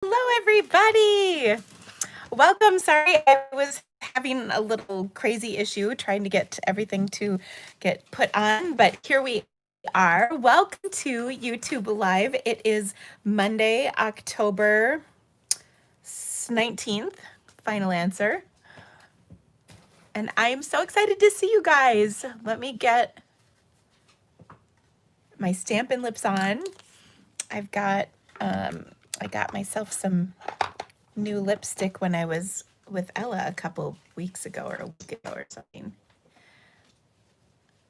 Hello, everybody. Welcome. Sorry, I was having a little crazy issue trying to get everything to get put on, but here we are. Welcome to YouTube Live. It is Monday, October 19th, final answer. And I'm so excited to see you guys. Let me get my Stampin' Lips on. I've got, I got myself some new lipstick when I was with Ella a couple weeks ago or a week ago or something.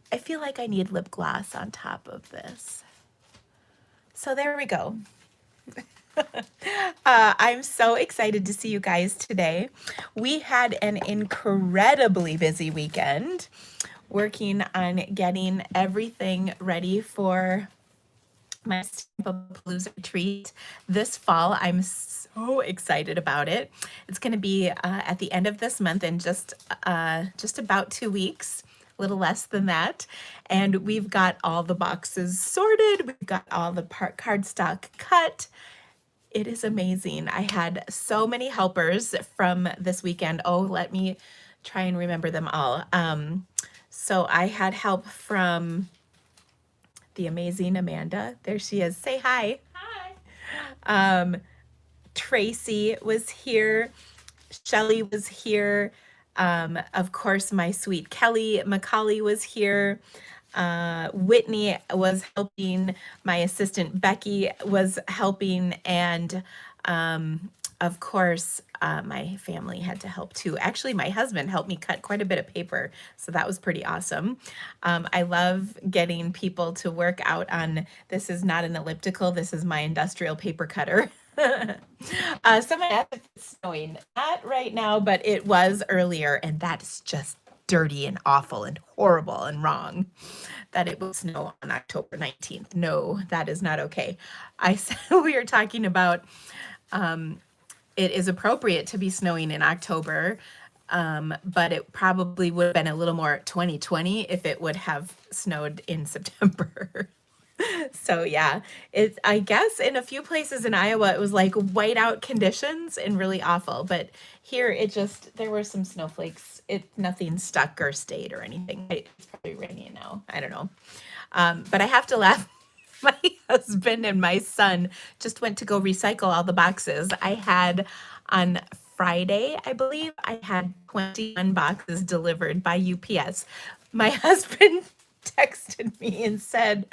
I feel like I need lip gloss on top of this. So there we go. I'm so excited to see you guys today. We had an incredibly busy weekend working on getting everything ready for my Stampapalooza retreat this fall. I'm so excited about it. It's going to be at the end of this month in just about 2 weeks, a little less than that. And we've got all the boxes sorted. We've got all the cardstock cut. It is amazing. I had so many helpers from this weekend. Oh, let me try and remember them all. So I had help from the amazing Amanda. There she is. Say hi. Hi. Tracy was here. Shelly was here. Of course, my sweet Kelly McCauley was here. Whitney was helping. My assistant Becky was helping. And of course, my family had to help too. Actually, my husband helped me cut quite a bit of paper, so that was pretty awesome. I love getting people to work out on, this is not an elliptical, this is my industrial paper cutter. Someone asked if it's snowing. Not right now, but it was earlier, and that is just dirty and awful and horrible and wrong that it will snow on October 19th. No, that is not okay. I said we were talking about it is appropriate to be snowing in October, but it probably would have been a little more 2020 if it would have snowed in September. So yeah, it's, I guess in a few places in Iowa it was like whiteout conditions and really awful, but here it just, there were some snowflakes. Nothing stuck or stayed or anything. It's probably raining now. I don't know. But I have to laugh. My husband and my son just went to go recycle all the boxes. I had on Friday, I believe, I had 21 boxes delivered by UPS. My husband texted me and said,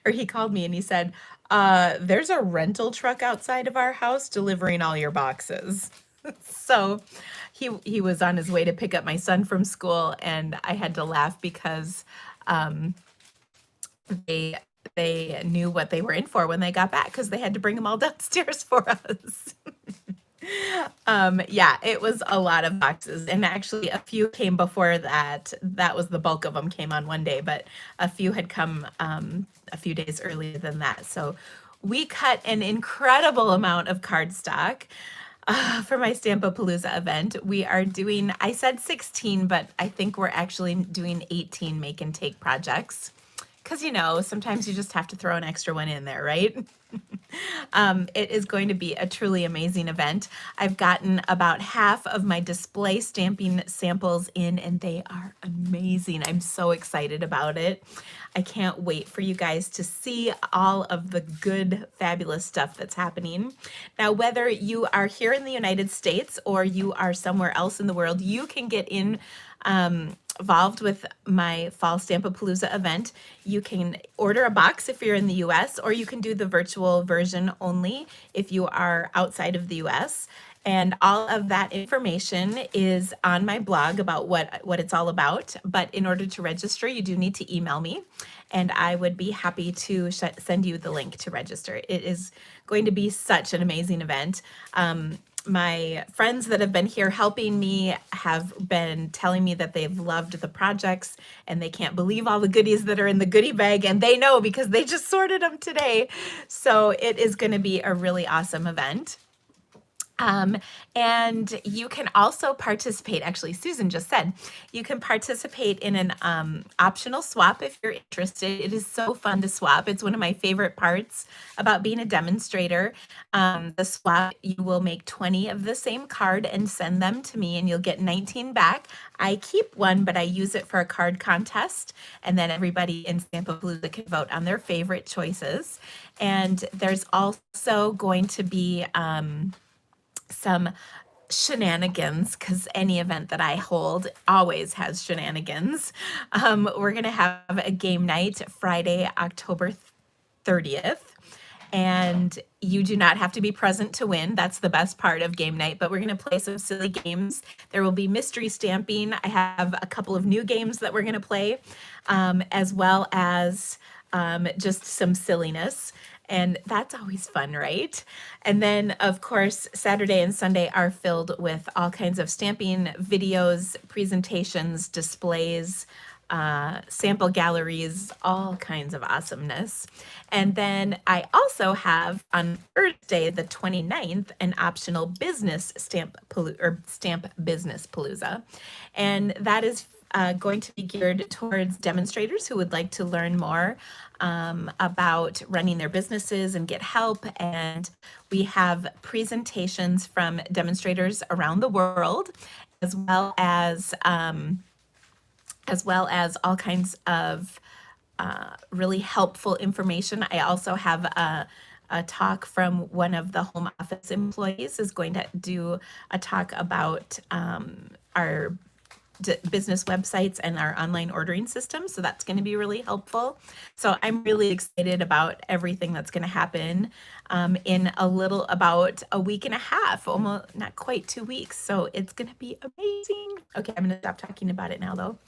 or he called me and he said, there's a rental truck outside of our house delivering all your boxes. So he was on his way to pick up my son from school, and I had to laugh because they they knew what they were in for when they got back because they had to bring them all downstairs for us. Yeah, it was a lot of boxes, and actually a few came before that. That was the bulk of them came on one day, but a few had come a few days earlier than that. So we cut an incredible amount of cardstock for my Stampapalooza event. We are doing, I said 16, but I think we're actually doing 18 make and take projects. Because, you know, sometimes you just have to throw an extra one in there, right? It is going to be a truly amazing event. I've gotten about half of my display stamping samples in, and they are amazing. I'm so excited about it. I can't wait for you guys to see all of the good, fabulous stuff that's happening. Now, whether you are here in the United States or you are somewhere else in the world, you can get involved with my Fall Stampapalooza event. You can order a box if you're in the US, or you can do the virtual version only if you are outside of the US. And all of that information is on my blog about what it's all about. But in order to register, you do need to email me, and I would be happy to send you the link to register. It is going to be such an amazing event. My friends that have been here helping me have been telling me that they've loved the projects and they can't believe all the goodies that are in the goodie bag, and they know because they just sorted them today. So it is going to be a really awesome event. Um, and you can also participate. Actually, Susan just said you can participate in an optional swap if you're interested. It is so fun to swap. It's one of my favorite parts about being a demonstrator. The swap, you will make 20 of the same card and send them to me, and you'll get 19 back. I keep one, but I use it for a card contest, and then everybody in Stampapalooza can vote on their favorite choices. And there's also going to be some shenanigans, because any event that I hold always has shenanigans. We're going to have a game night Friday, October 30th. And you do not have to be present to win. That's the best part of game night. But we're going to play some silly games. There will be mystery stamping. I have a couple of new games that we're going to play, as well as just some silliness. And that's always fun, right? And then, of course, Saturday and Sunday are filled with all kinds of stamping videos, presentations, displays, sample galleries, all kinds of awesomeness. And then I also have on Thursday, the 29th, an optional business stamp business palooza. And that is going to be geared towards demonstrators who would like to learn more about running their businesses and get help. And we have presentations from demonstrators around the world, as well as all kinds of really helpful information. I also have a talk from one of the home office employees is going to do a talk about our business websites and our online ordering system. So that's going to be really helpful. So I'm really excited about everything that's going to happen in about a week and a half, almost not quite 2 weeks. So it's going to be amazing. Okay, I'm going to stop talking about it now though.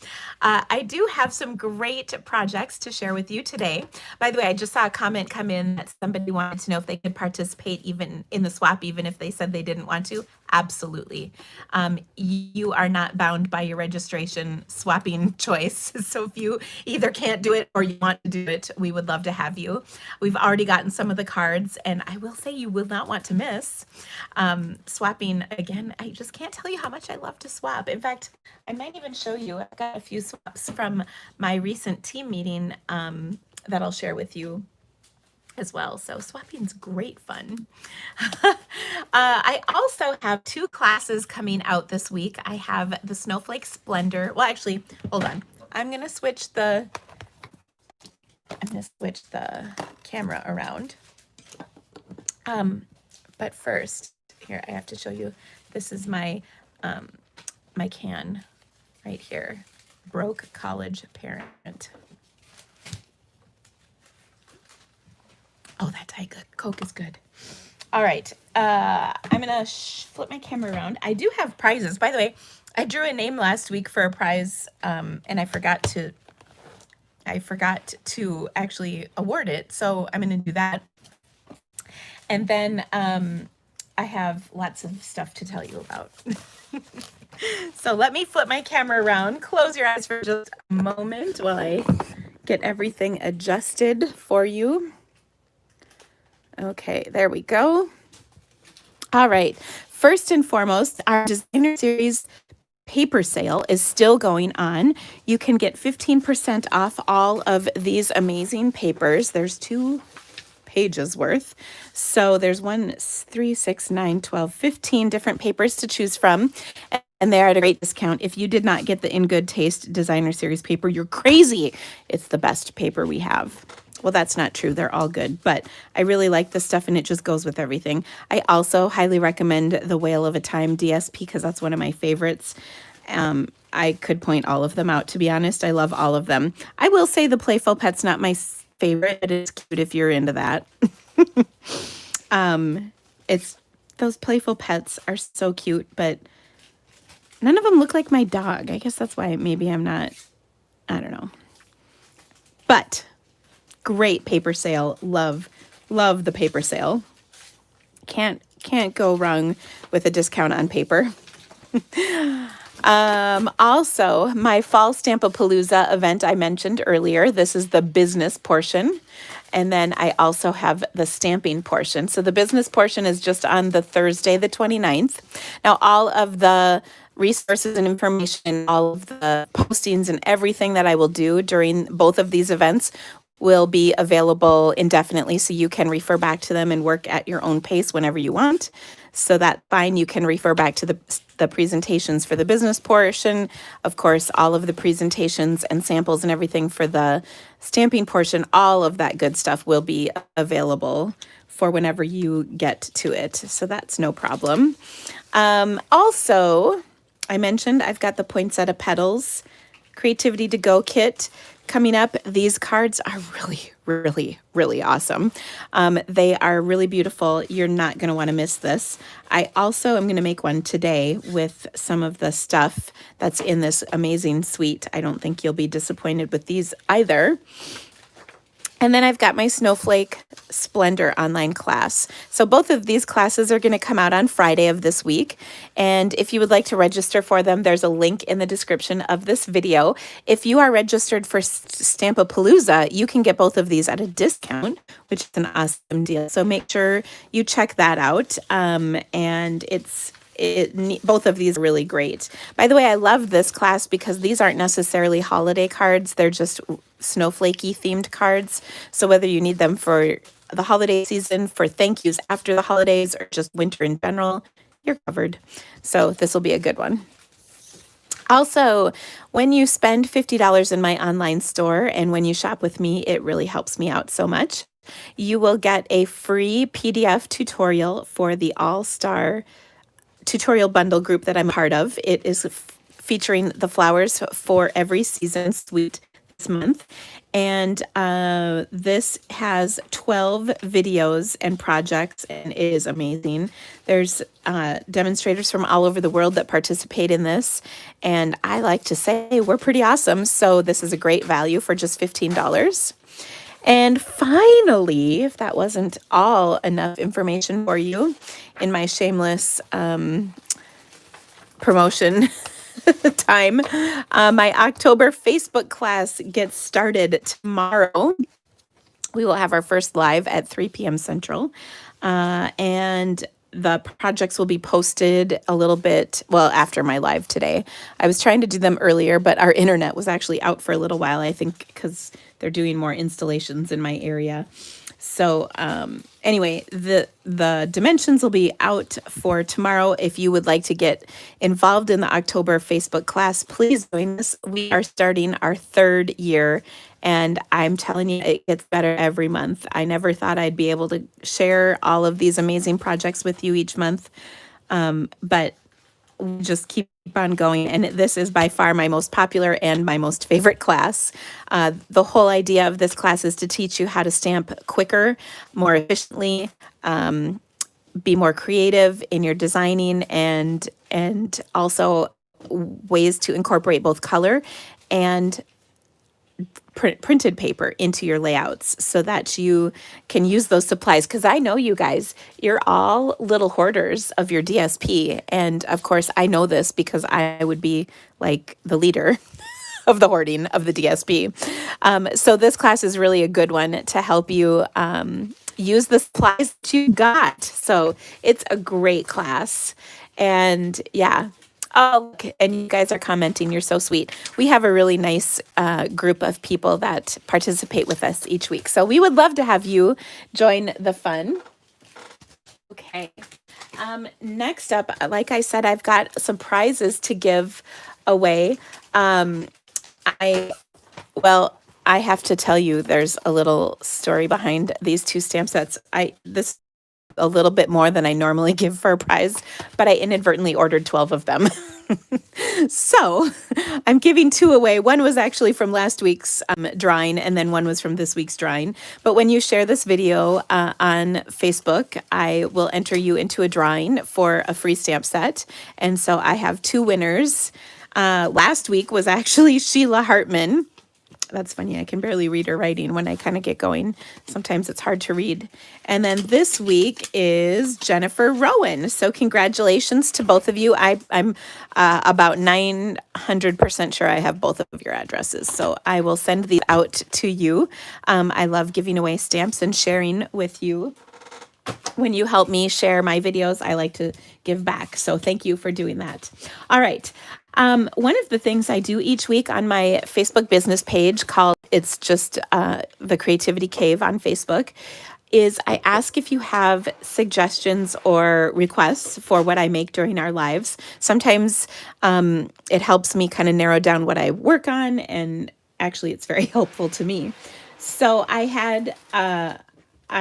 I do have some great projects to share with you today. By the way, I just saw a comment come in that somebody wanted to know if they could participate even in the swap, even if they said they didn't want to. Absolutely. You are not bound by your registration swapping choice. So if you either can't do it or you want to do it, we would love to have you. We've already gotten some of the cards, and I will say you will not want to miss swapping again. I just can't tell you how much I love to swap. In fact, I might even show you. I've got a few swaps from my recent team meeting that I'll share with you as well. So swapping's great fun. I also have 2 classes coming out this week. I have the Snowflake Splendor. Well, actually, hold on. I'm going to switch the camera around. But first, here, I have to show you. This is my my can right here. Broke college parent. Oh, that Diet Coke is good. All right. I'm going to flip my camera around. I do have prizes. By the way, I drew a name last week for a prize, and I forgot to actually award it. So I'm going to do that. And then I have lots of stuff to tell you about. So let me flip my camera around. Close your eyes for just a moment while I get everything adjusted for you. Okay, there we go. All right. First and foremost, our designer series paper sale is still going on. You can get 15% off all of these amazing papers. There's 2 pages worth. So there's 1, 3, 6, 9, 12, 15 different papers to choose from. And they're at a great discount. If you did not get the In Good Taste designer series paper, you're crazy. It's the best paper we have. Well, that's not true. They're all good, but I really like this stuff and it just goes with everything. I also highly recommend the Whale of a Time DSP because that's one of my favorites. I could point all of them out, to be honest. I love all of them. I will say the Playful Pet's not my favorite, but it's cute if you're into that. Those Playful Pets are so cute, but none of them look like my dog. I guess that's why maybe I'm not, I don't know. But great paper sale. Love the paper sale. Can't go wrong with a discount on paper. Also, my Fall Stampapalooza event I mentioned earlier, this is the business portion. And then I also have the stamping portion. So the business portion is just on the Thursday, the 29th. Now, all of the resources and information, all of the postings and everything that I will do during both of these events will be available indefinitely, so you can refer back to them and work at your own pace whenever you want. So that's fine. You can refer back to the presentations for the business portion. Of course, all of the presentations and samples and everything for the stamping portion, all of that good stuff will be available for whenever you get to it. So that's no problem. Also, I mentioned I've got the Poinsettia Petals Creativity to Go kit coming up. These cards are really awesome. They are really beautiful. You're not going to want to miss this. I also am going to make one today with some of the stuff that's in this amazing suite. I don't think you'll be disappointed with these either. And then I've got my Snowflake Splendor online class. So both of these classes are going to come out on Friday of this week. And if you would like to register for them, there's a link in the description of this video. If you are registered for Stampapalooza, you can get both of these at a discount, which is an awesome deal. So make sure you check that out. And both of these are really great. By the way, I love this class because these aren't necessarily holiday cards. They're just snowflakey themed cards. So whether you need them for the holiday season, for thank yous after the holidays, or just winter in general, you're covered. So this will be a good one. Also, when you spend $50 in my online store and when you shop with me, it really helps me out so much. You will get a free PDF tutorial for the All-Star tutorial bundle group that I'm a part of. It is featuring the flowers for every season suite this month. And this has 12 videos and projects, and it is amazing. There's demonstrators from all over the world that participate in this. And I like to say we're pretty awesome. So this is a great value for just $15. And finally, if that wasn't all enough information for you in my shameless promotion time, my October Facebook class gets started tomorrow. We will have our first live at 3 p.m. Central. And the projects will be posted a little bit, well, after my live today. I was trying to do them earlier, but our internet was actually out for a little while, I think, because they're doing more installations in my area. So anyway, the dimensions will be out for tomorrow. If you would like to get involved in the October Facebook class, please join us. We are starting our 3rd year, and I'm telling you, it gets better every month. I never thought I'd be able to share all of these amazing projects with you each month, but we just keep on going. And this is by far my most popular and my most favorite class. The whole idea of this class is to teach you how to stamp quicker, more efficiently, be more creative in your designing, and also ways to incorporate both color and printed paper into your layouts so that you can use those supplies. Because I know you guys, you're all little hoarders of your DSP. And of course, I know this because I would be like the leader of the hoarding of the DSP. So this class is really a good one to help you use the supplies that you got. So it's a great class. And yeah. Oh, look, and you guys are commenting. You're so sweet. We have a really nice group of people that participate with us each week. So we would love to have you join the fun. Okay. Next up, like I said, I've got some prizes to give away. I have to tell you, there's a little story behind these 2 stamp sets. This a little bit more than I normally give for a prize, but I inadvertently ordered 12 of them. So I'm giving 2 away. One was actually from last week's drawing, and then one was from this week's drawing. But when you share this video on Facebook, I will enter you into a drawing for a free stamp set. And so I have 2 winners. Last week was actually Sheila Hartman That's funny. I can barely read her writing when I kind of get going. Sometimes it's hard to read. And then this week is Jennifer Rowan. So congratulations to both of you. I'm about 900% sure I have both of your addresses. So I will send these out to you. I love giving away stamps and sharing with you. When you help me share my videos, I like to give back. So thank you for doing that. All right. One of the things I do each week on my Facebook business page called It's Just the Creativity Cave on Facebook is I ask if you have suggestions or requests for what I make during our lives. Sometimes it helps me kind of narrow down what I work on, and actually it's very helpful to me. So I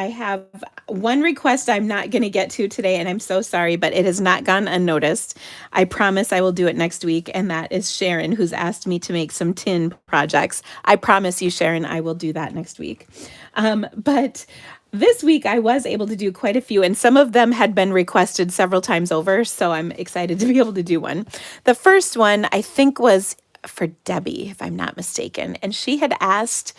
have one request I'm not going to get to today, and I'm so sorry, but it has not gone unnoticed. I promise I will do it next week, and that is Sharon, who's asked me to make some tin projects. I promise you, Sharon, I will do that next week. But this week I was able to do quite a few, and some of them had been requested several times over, so I'm excited to be able to do one. The first one I think was for Debbie, if I'm not mistaken, and she had asked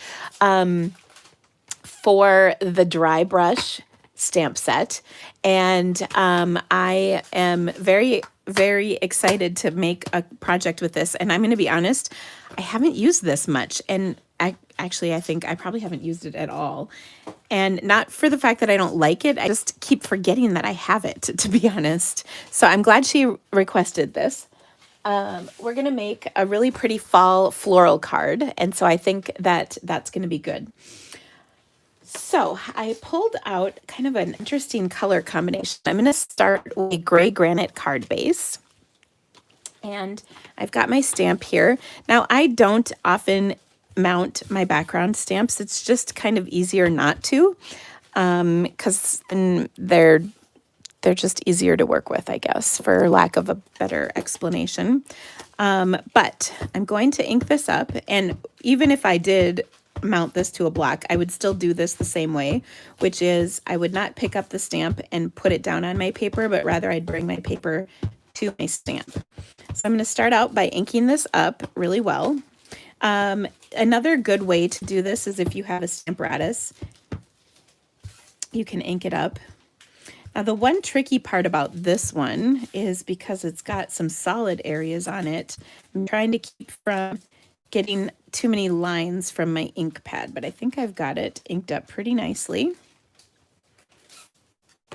for the dry brush stamp set. And I am very, very excited to make a project with this. And I'm going to be honest, I haven't used this much. And I think I probably haven't used it at all. And not for the fact that I don't like it, I just keep forgetting that I have it, to be honest. So I'm glad she requested this. We're going to make a really pretty fall floral card. And so I think that that's going to be good. So I pulled out kind of an interesting color combination. I'm going to start with a gray granite card base. And I've got my stamp here. Now, I don't often mount my background stamps. It's just kind of easier not to, because then they're just easier to work with, I guess, for lack of a better explanation. But I'm going to ink this up. And even if I did mount this to a block, I would still do this the same way, which is I would not pick up the stamp and put it down on my paper, but rather I'd bring my paper to my stamp. So I'm going to start out by inking this up really well. Another good way to do this is if you have a Stamparatus, you can ink it up. Now, the one tricky part about this one is because it's got some solid areas on it, I'm trying to keep from getting too many lines from my ink pad, but I think I've got it inked up pretty nicely.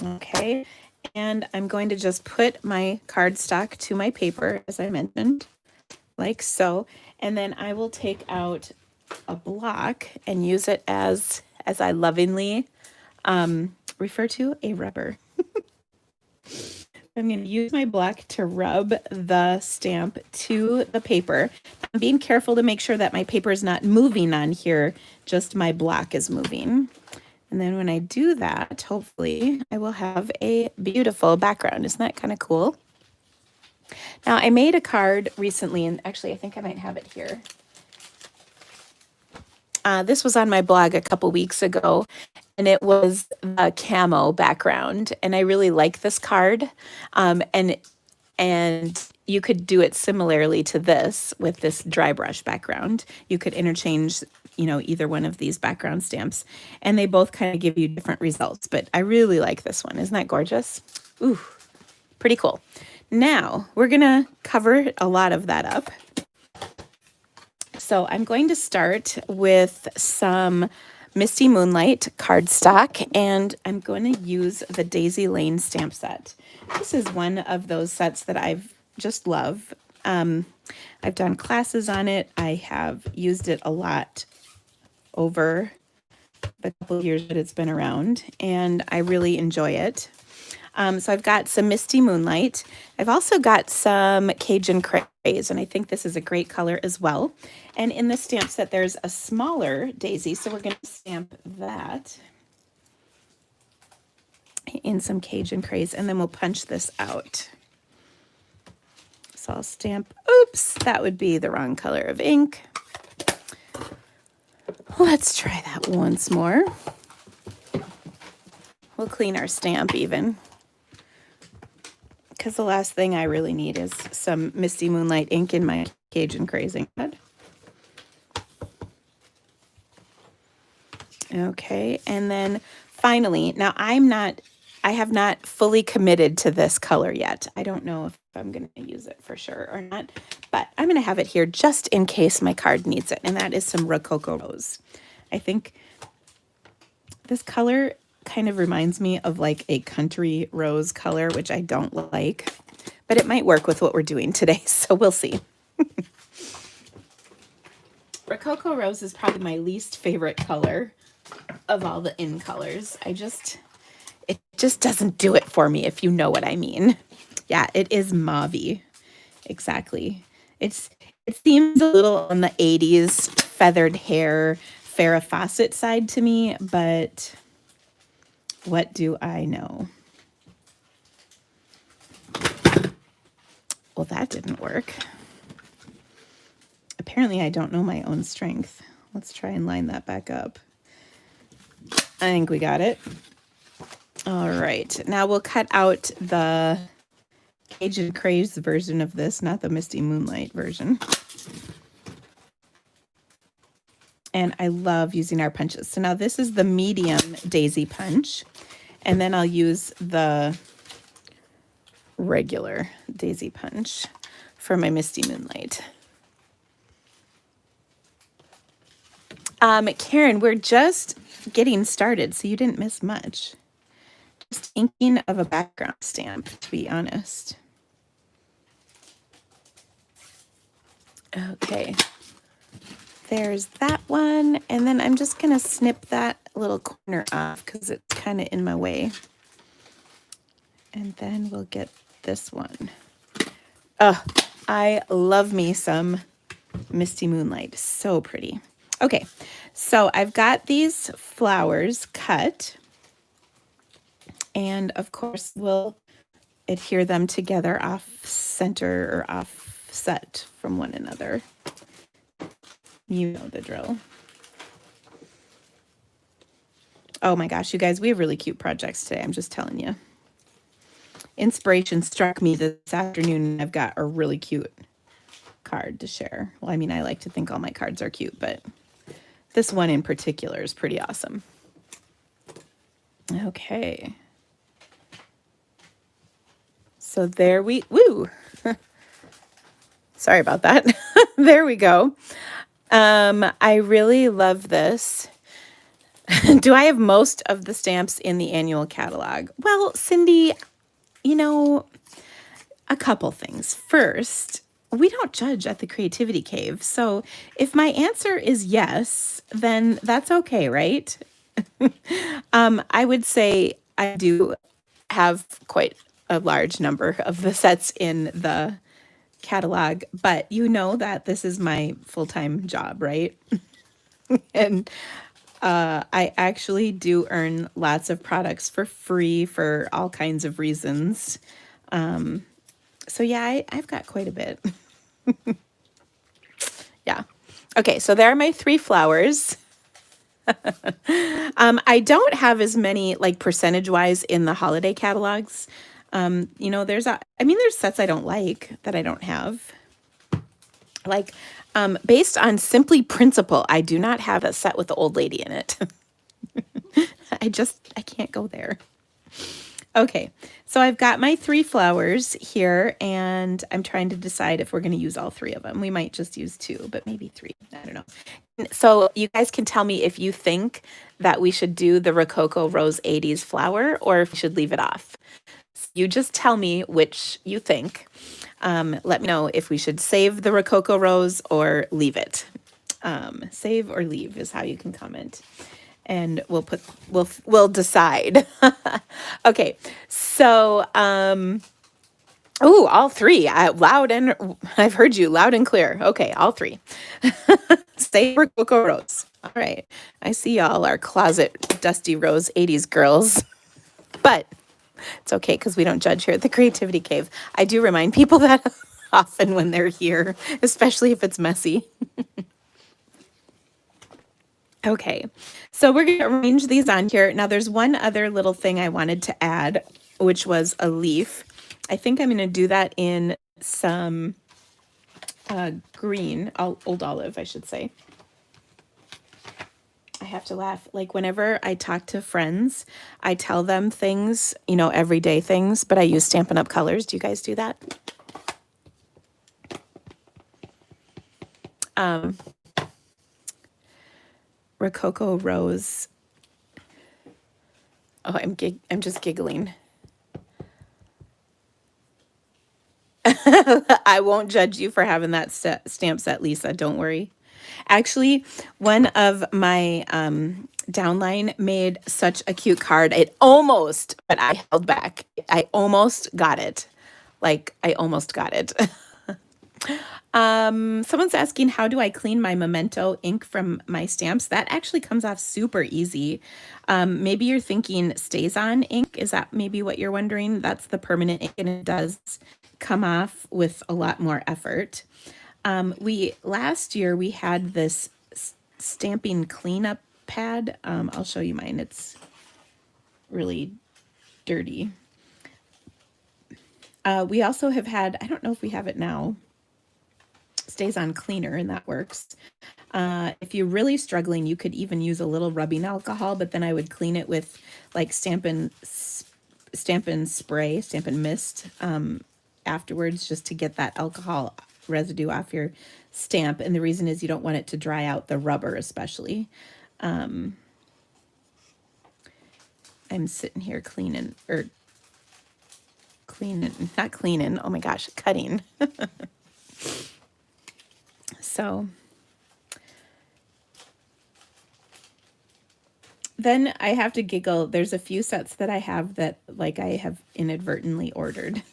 Okay, and I'm going to just put my cardstock to my paper, as I mentioned, like so, and then I will take out a block and use it as I lovingly refer to, a rubber. I'm going to use my block to rub the stamp to the paper. I'm being careful to make sure that my paper is not moving on here, just my block is moving. And then when I do that, hopefully I will have a beautiful background. Isn't that kind of cool? Now, I made a card recently, and actually I think I might have it here. This was on my blog a couple weeks ago, and it was a camo background, and I really like this card. And you could do it similarly to this with this dry brush background. You could interchange, either one of these background stamps, and they both kind of give you different results. But I really like this one. Isn't that gorgeous? Ooh, pretty cool. Now we're gonna cover a lot of that up. So I'm going to start with some Misty Moonlight cardstock, and I'm going to use the Daisy Lane stamp set. This is one of those sets that I've just love. I've done classes on it. I have used it a lot over the couple of years that it's been around, and I really enjoy it. So I've got some Misty Moonlight. I've also got some Cajun Craze, and I think this is a great color as well. And in the stamp set, there's a smaller daisy, so we're going to stamp that in some Cajun Craze, and then we'll punch this out. So I'll stamp, oops, that would be the wrong color of ink. Let's try that once more. We'll clean our stamp even, because the last thing I really need is some Misty Moonlight ink in my Cajun Craze ink pad. Okay, and then finally, now I have not fully committed to this color yet. I don't know if I'm going to use it for sure or not, but I'm going to have it here just in case my card needs it, and that is some Rococo Rose. I think this color kind of reminds me of like a country rose color, which I don't like, but it might work with what we're doing today, so we'll see. Rococo Rose is probably my least favorite color of all the in colors. It just doesn't do it for me, if you know what I mean. Yeah, it is mauve-y. Exactly. It seems a little on the 80s feathered hair, Farrah Fawcett side to me, but what do I know? Well, that didn't work. Apparently, I don't know my own strength. Let's try and line that back up. I think we got it. All right, now we'll cut out the Cajun Craze version of this, not the Misty Moonlight version. And I love using our punches. So now this is the medium daisy punch, and then I'll use the regular daisy punch for my Misty Moonlight. Karen, we're just getting started, so you didn't miss much. Just inking of a background stamp, to be honest. Okay, there's that one, and then I'm just gonna snip that little corner off because it's kind of in my way. And then we'll get this one. Oh, I love me some Misty Moonlight, so pretty. Okay, so I've got these flowers cut, and of course we'll adhere them together off center or offset from one another. You know the drill. Oh my gosh, you guys, we have really cute projects today. I'm just telling you. Inspiration struck me this afternoon, and I've got a really cute card to share. Well, I mean, I like to think all my cards are cute, but this one in particular is pretty awesome. Okay. So there we, woo! Sorry about that. There we go. I really love this. Do I have most of the stamps in the annual catalog? Well, Cindy, you know, a couple things. First, we don't judge at the Creativity Cave. So if my answer is yes, then that's okay, right? I would say I do have quite a large number of the sets in the catalog, but you know that this is my full-time job, right? And I actually do earn lots of products for free for all kinds of reasons. So yeah, I've got quite a bit. Yeah. Okay, so there are my 3 flowers. I don't have as many, like, percentage-wise in the holiday catalogs. You know, there's sets I don't like that I don't have. Like, based on simply principle, I do not have a set with the old lady in it. I can't go there. Okay, so I've got my 3 flowers here, and I'm trying to decide if we're going to use all 3 of them. We might just use 2, but maybe 3. I don't know. So you guys can tell me if you think that we should do the Rococo Rose 80s flower or if we should leave it off. You just tell me which you think. Let me know if we should save the Rococo Rose or leave it. Save or leave is how you can comment. And we'll decide. Okay, so all 3 I've heard you loud and clear. Okay, all 3. Save Rococo Rose. All right, I see y'all are closet Dusty Rose 80s girls, but it's okay because we don't judge here at the Creativity Cave. I do remind people that often when they're here, especially if it's messy. Okay, so we're going to arrange these on here. Now, there's one other little thing I wanted to add, which was a leaf. I think I'm going to do that in some green, old olive, I should say. I have to laugh. Like whenever I talk to friends, I tell them things, everyday things, but I use Stampin' Up! Colors. Do you guys do that? Rococo Rose. Oh, I'm just giggling. I won't judge you for having that stamp set, Lisa. Don't worry. Actually, one of my downline made such a cute card. But I held back. I almost got it. I almost got it. Someone's asking, how do I clean my memento ink from my stamps? That actually comes off super easy. Maybe you're thinking StazOn ink. Is that maybe what you're wondering? That's the permanent ink, and it does come off with a lot more effort. Last year we had this stamping cleanup pad. I'll show you mine. It's really dirty. We also have had, I don't know if we have it now, StazOn cleaner, and that works. If you're really struggling, you could even use a little rubbing alcohol, but then I would clean it with like Stampin' spray, Stampin' mist afterwards, just to get that alcohol residue off your stamp. And the reason is you don't want it to dry out the rubber, especially. I'm sitting here not cleaning, oh my gosh, cutting. So then I have to giggle. There's a few sets that I have that I have inadvertently ordered.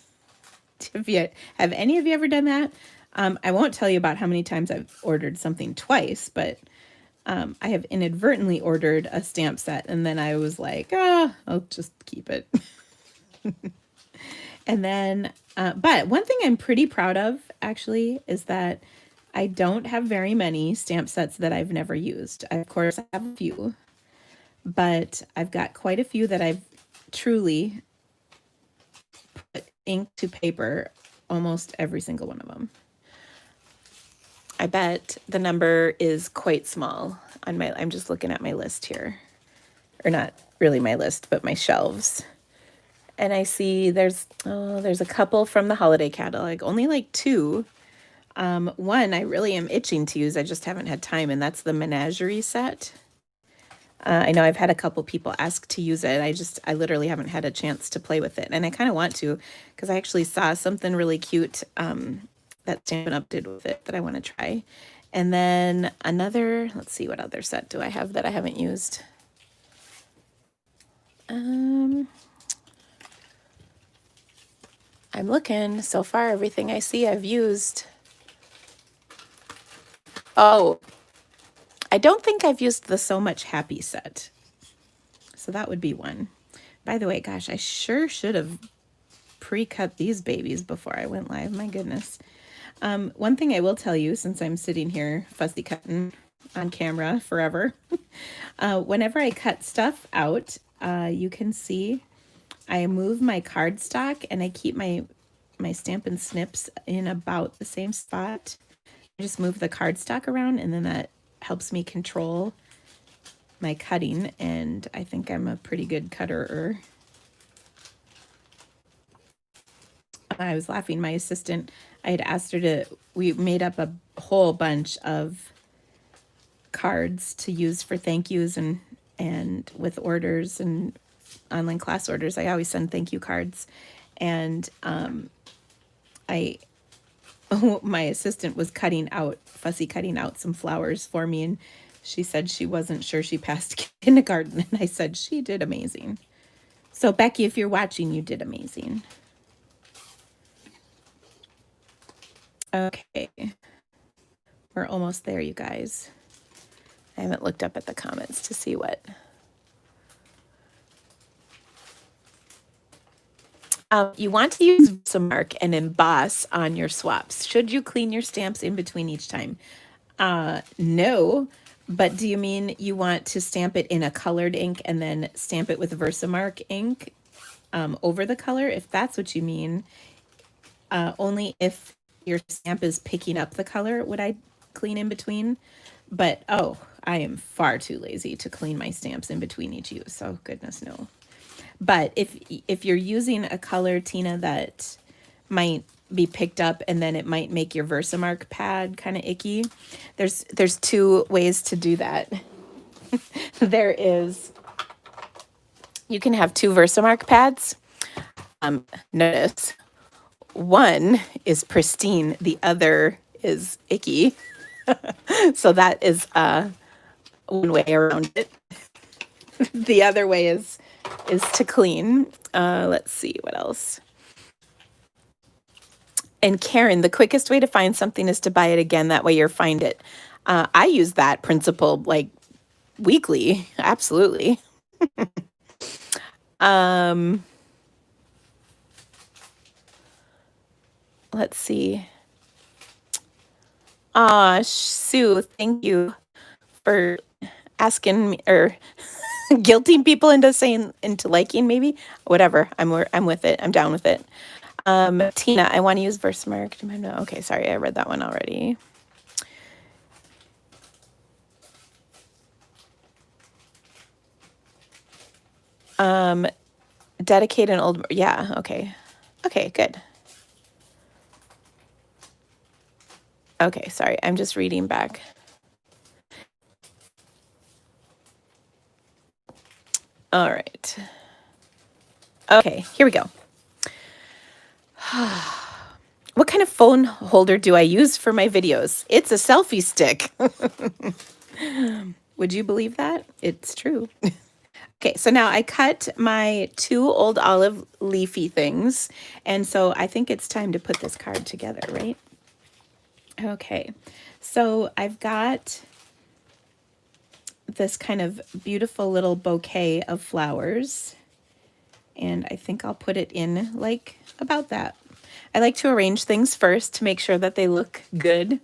Have any of you ever done that? I won't tell you about how many times I've ordered something twice, but I have inadvertently ordered a stamp set, and then I was like, I'll just keep it. And then, but one thing I'm pretty proud of, actually, is that I don't have very many stamp sets that I've never used. Of course, I have a few, but I've got quite a few that I've truly put ink to paper, almost every single one of them. I bet the number is quite small on I'm just looking at my list here. Or not really my list, but my shelves. And I see there's a couple from the holiday catalog, only 2. One I really am itching to use, I just haven't had time, and that's the menagerie set. I know I've had a couple people ask to use it. I literally haven't had a chance to play with it, and I kind of want to, because I actually saw something really cute that Stampin' Up! Did with it that I want to try. And then let's see, what other set do I have that I haven't used? I'm looking. So far, everything I see I've used. Oh, I don't think I've used the So Much Happy set. So that would be one. By the way, gosh, I sure should have pre-cut these babies before I went live. My goodness. One thing I will tell you, since I'm sitting here fussy cutting on camera forever, whenever I cut stuff out, you can see I move my cardstock and I keep my Stampin' Snips in about the same spot. I just move the cardstock around, and then that helps me control my cutting, and I think I'm a pretty good cutterer. I was laughing. My assistant, I had asked her we made up a whole bunch of cards to use for thank yous and with orders and online class orders. I always send thank you cards, and my assistant was Fussy cutting out some flowers for me, and she said she wasn't sure she passed kindergarten, and I said she did amazing. So Becky, if you're watching, you did amazing. Okay, we're almost there, you guys. I haven't looked up at the comments to see what. You want to use Versamark and emboss on your swaps. Should you clean your stamps in between each time? No, but do you mean you want to stamp it in a colored ink and then stamp it with Versamark ink over the color? If that's what you mean, only if your stamp is picking up the color would I clean in between. But, oh, I am far too lazy to clean my stamps in between each use. So goodness no. But if you're using a color, Tina, that might be picked up and then it might make your Versamark pad kind of icky, there's two ways to do that. There is, you can have two Versamark pads. Notice one is pristine, the other is icky. So that is one way around it. The other way is to clean. Let's see what else. And Karen, the quickest way to find something is to buy it again. That way you find it. I use that principle like weekly. Absolutely. Let's see. Sue, thank you for asking me or guilting people into liking maybe. Whatever. I'm with it. I'm down with it. Tina, I want to use Versamark. Okay, sorry, I read that one already. Dedicate an old, yeah, okay. Okay, good. Okay, sorry, I'm just reading back. All right. Okay, here we go. What kind of phone holder do I use for my videos? It's a selfie stick. Would you believe that? It's true. Okay, so now I cut my two old olive leafy things, and so I think it's time to put this card together, right? Okay, so I've got this kind of beautiful little bouquet of flowers, and I think I'll put it in like about that. I like to arrange things first to make sure that they look good,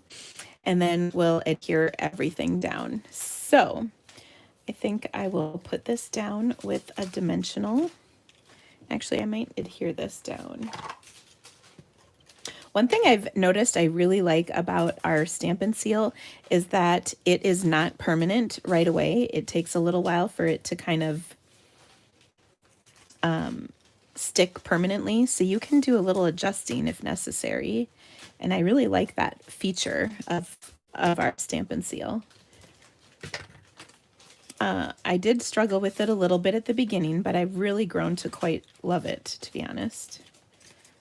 and then we'll adhere everything down. So I think I will put this down with a dimensional. Actually, I might adhere this down. One thing I've noticed I really like about our Stamp and Seal is that it is not permanent right away. It takes a little while for it to kind of stick permanently. So you can do a little adjusting if necessary. And I really like that feature of our Stamp and Seal. I did struggle with it a little bit at the beginning, but I've really grown to quite love it, to be honest.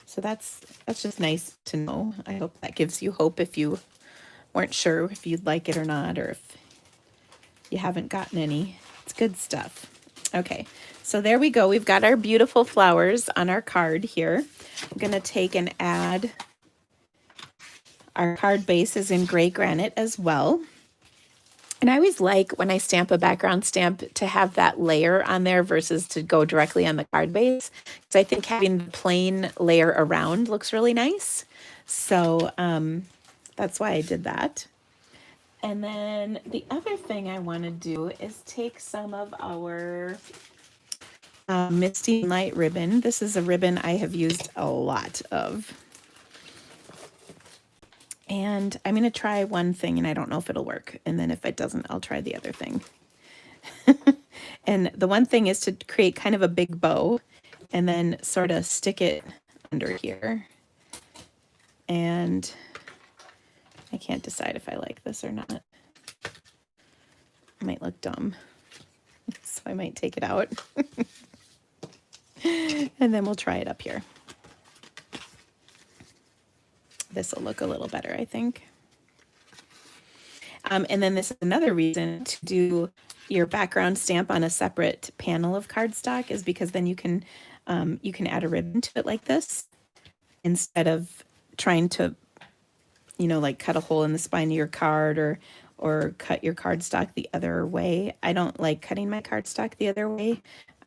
So that's just nice to know. I hope that gives you hope if you weren't sure if you'd like it or not, or if you haven't gotten any. It's good stuff. Okay, so there we go. We've got our beautiful flowers on our card here. I'm going to take and add, our card base is in gray granite as well. And I always like when I stamp a background stamp to have that layer on there versus to go directly on the card base. Because I think having the plain layer around looks really nice. So that's why I did that. And then the other thing I want to do is take some of our Misty Light ribbon. This is a ribbon I have used a lot of. And I'm going to try one thing, and I don't know if it'll work. And then if it doesn't, I'll try the other thing. And the one thing is to create kind of a big bow and then sort of stick it under here. And I can't decide if I like this or not. It might look dumb, so I might take it out. And then we'll try it up here. This will look a little better, I think. And then this is another reason to do your background stamp on a separate panel of cardstock, is because then you can add a ribbon to it like this instead of trying to, like cut a hole in the spine of your card or cut your cardstock the other way. I don't like cutting my cardstock the other way.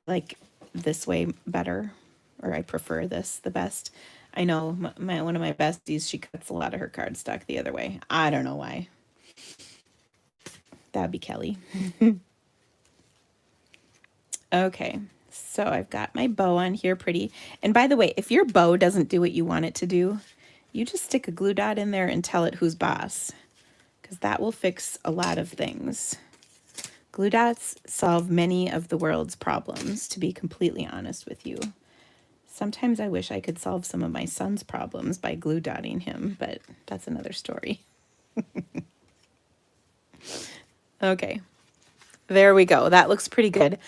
I like this way better, or I prefer this the best. I know one of my besties, she cuts a lot of her cardstock the other way. I don't know why. That'd be Kelly. Okay, so I've got my bow on here pretty. And by the way, if your bow doesn't do what you want it to do, you just stick a glue dot in there and tell it who's boss. because that will fix a lot of things. Glue dots solve many of the world's problems, to be completely honest with you. Sometimes I wish I could solve some of my son's problems by glue dotting him, but that's another story. Okay, there we go. That looks pretty good.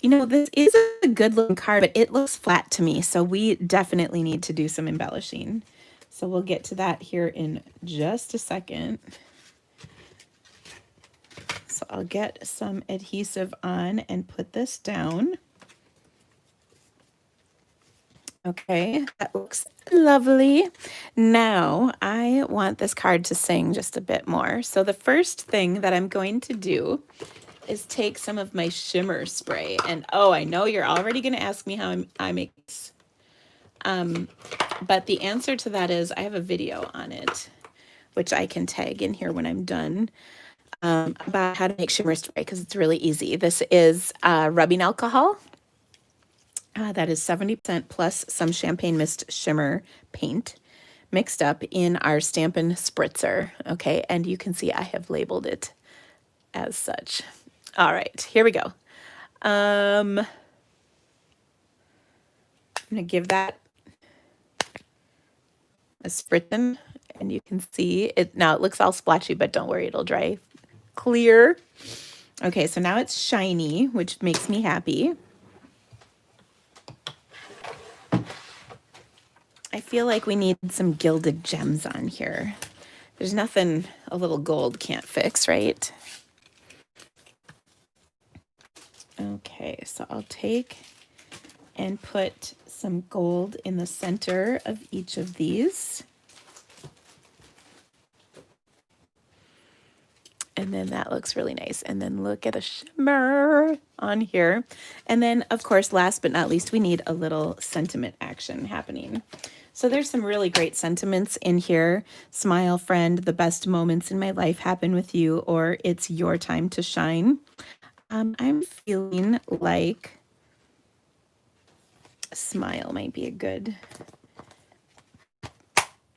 You know, this is a good looking card, but it looks flat to me, so we definitely need to do some embellishing. So we'll get to that here in just a second. So I'll get some adhesive on and put this down. Okay, that looks lovely. Now I want this card to sing just a bit more. So the first thing that I'm going to do is take some of my shimmer spray. And oh, I know you're already going to ask me how I make this. But the answer to that is I have a video on it, which I can tag in here when I'm done, about how to make shimmer spray, because it's really easy. This is rubbing alcohol. That is 70% plus some champagne mist shimmer paint mixed up in our Stampin' Spritzer. Okay, and you can see I have labeled it as such. All right, here we go. I'm gonna give that a spritzing, and you can see it now. It looks all splashy, but don't worry, it'll dry clear. Okay, so now it's shiny, which makes me happy. I feel like we need some gilded gems on here. There's nothing a little gold can't fix, right? Okay, so I'll take and put some gold in the center of each of these. And then that looks really nice. And then look at the shimmer on here. And then, of course, last but not least, we need a little sentiment action happening. So there's some really great sentiments in here. Smile, friend, the best moments in my life happen with you, or it's your time to shine. I'm feeling like smile might be a good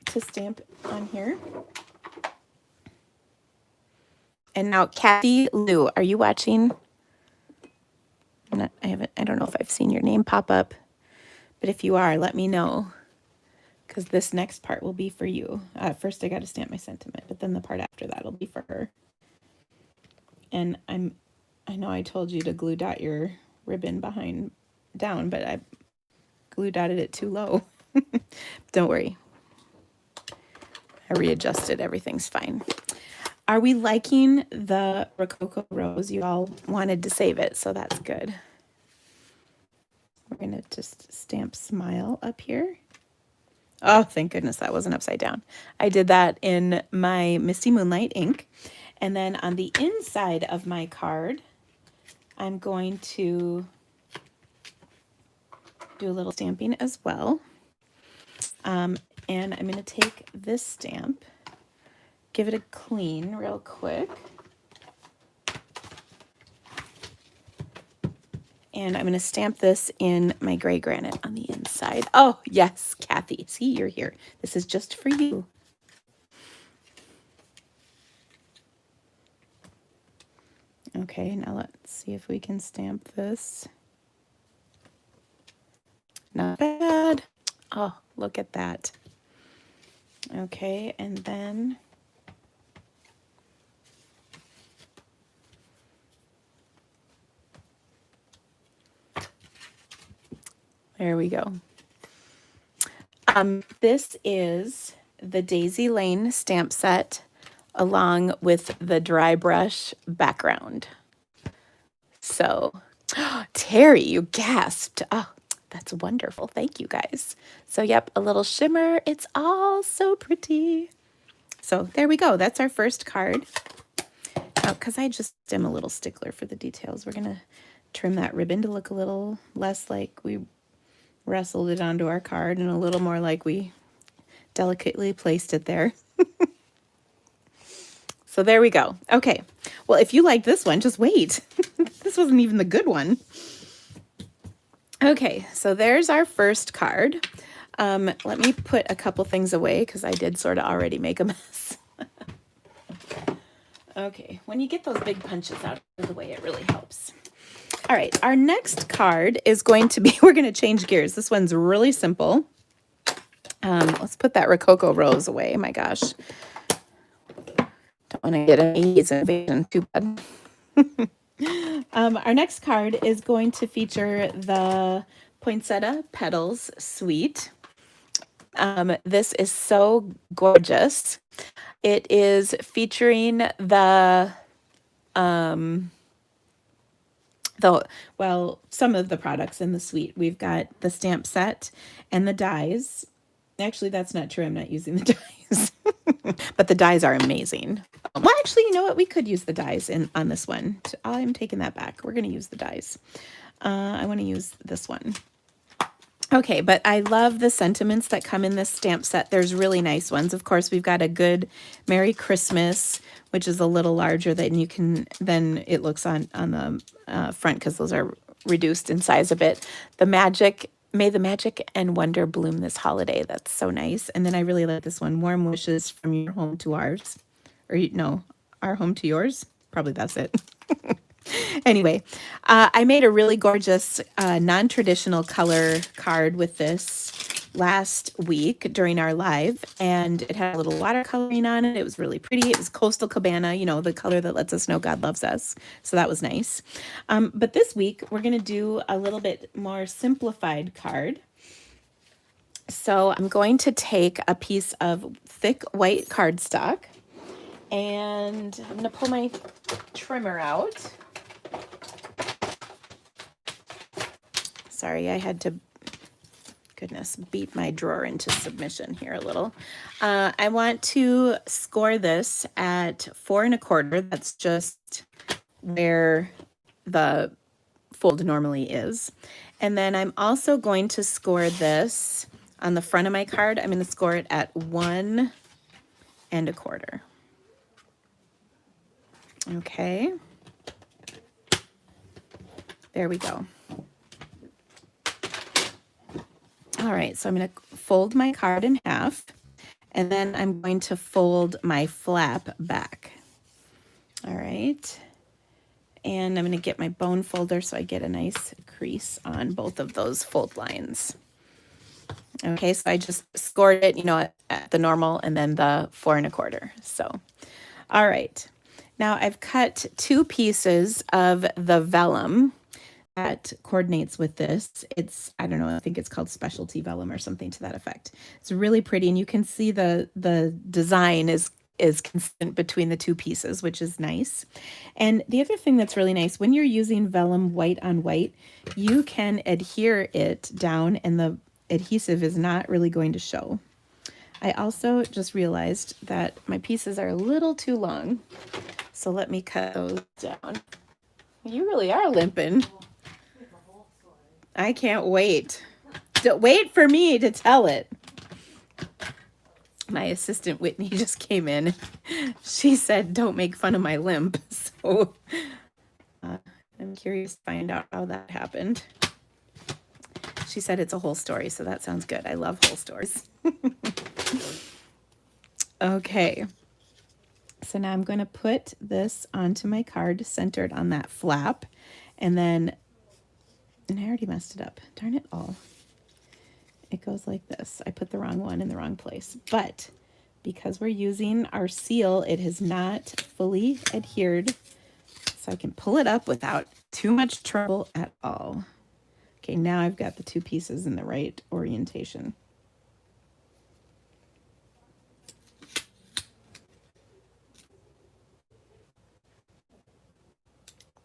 to stamp on here. And now, Kathy Lou, are you watching? I don't know if I've seen your name pop up, but if you are, let me know, because this next part will be for you. First, I got to stamp my sentiment, but then the part after that will be for her. And I know I told you to glue dot your ribbon down, but I glue dotted it too low. Don't worry. I readjusted. Everything's fine. Are we liking the Rococo Rose? You all wanted to save it, so that's good. We're going to just stamp smile up here. Oh, thank goodness that wasn't upside down. I did that in my Misty Moonlight ink. And then on the inside of my card, I'm going to do a little stamping as well. And I'm going to take this stamp, give it a clean real quick. And I'm going to stamp this in my gray granite on the inside. Oh, yes, Kathy. See, you're here. This is just for you. Okay, now let's see if we can stamp this. Not bad. Oh, look at that. Okay, and then there we go. This is the Daisy Lane stamp set along with the dry brush background. So, Terry, you gasped. Oh, that's wonderful. Thank you guys. So, yep, a little shimmer. It's all so pretty. So there we go. That's our first card. Because I just am a little stickler for the details. We're going to trim that ribbon to look a little less like we wrestled it onto our card and a little more like we delicately placed it there. So there we go. Okay. Well, if you like this one, just wait. This wasn't even the good one. Okay, so there's our first card. Let me put a couple things away because I did sort of already make a mess. Okay, when you get those big punches out of the way, it really helps. All right, our next card is going to be, we're going to change gears. This one's really simple. Let's put that Rococo rose away. My gosh. Don't want to get an 80s invasion, too bad. Our next card is going to feature the Poinsettia Petals Suite. This is so gorgeous. It is featuring some of the products in the suite. We've got the stamp set and the dies. Actually, that's not true. I'm not using the dies. But the dies are amazing. Well, actually, you know what? We could use the dies on this one. I'm taking that back. We're going to use the dies. I want to use this one. Okay, but I love the sentiments that come in this stamp set. There's really nice ones. Of course, we've got a good Merry Christmas, which is a little larger than it looks on the front, because those are reduced in size a bit. May the magic and wonder bloom this holiday. That's so nice. And then I really like this one, Warm Wishes from Your Home to Ours. Or no, Our Home to Yours. Probably that's it. Anyway, I made a really gorgeous non-traditional color card with this last week during our live, and it had a little watercoloring on it. It was really pretty. It was Coastal Cabana, you know, the color that lets us know God loves us. So that was nice. But this week, we're going to do a little bit more simplified card. So I'm going to take a piece of thick white cardstock, and I'm going to pull my trimmer out. Sorry, I had to, beat my drawer into submission here a little. I want to score this at 4 1/4. That's just where the fold normally is. And then I'm also going to score this on the front of my card. I'm going to score it at 1 1/4. Okay. There we go. All right, so I'm going to fold my card in half, and then I'm going to fold my flap back. All right, and I'm going to get my bone folder so I get a nice crease on both of those fold lines. Okay, so I just scored it, you know, at the normal and then the 4 1/4. So, all right, now I've cut 2 pieces of the vellum that coordinates with this. It's, I don't know, I think it's called specialty vellum or something to that effect. It's really pretty, and you can see the design is consistent between the 2 pieces, which is nice. And the other thing that's really nice, when you're using vellum white on white, you can adhere it down and the adhesive is not really going to show. I also just realized that my pieces are a little too long, so let me cut those down. You really are limping. I can't wait. Wait for me to tell it. My assistant Whitney just came in. She said, "Don't make fun of my limp." So I'm curious to find out how that happened. She said it's a whole story, so that sounds good. I love whole stories. Okay. So now I'm going to put this onto my card centered on that flap, and I already messed it up. Darn it all. It goes like this. I put the wrong one in the wrong place. But because we're using our seal, it has not fully adhered. So I can pull it up without too much trouble at all. Okay, now I've got the 2 pieces in the right orientation.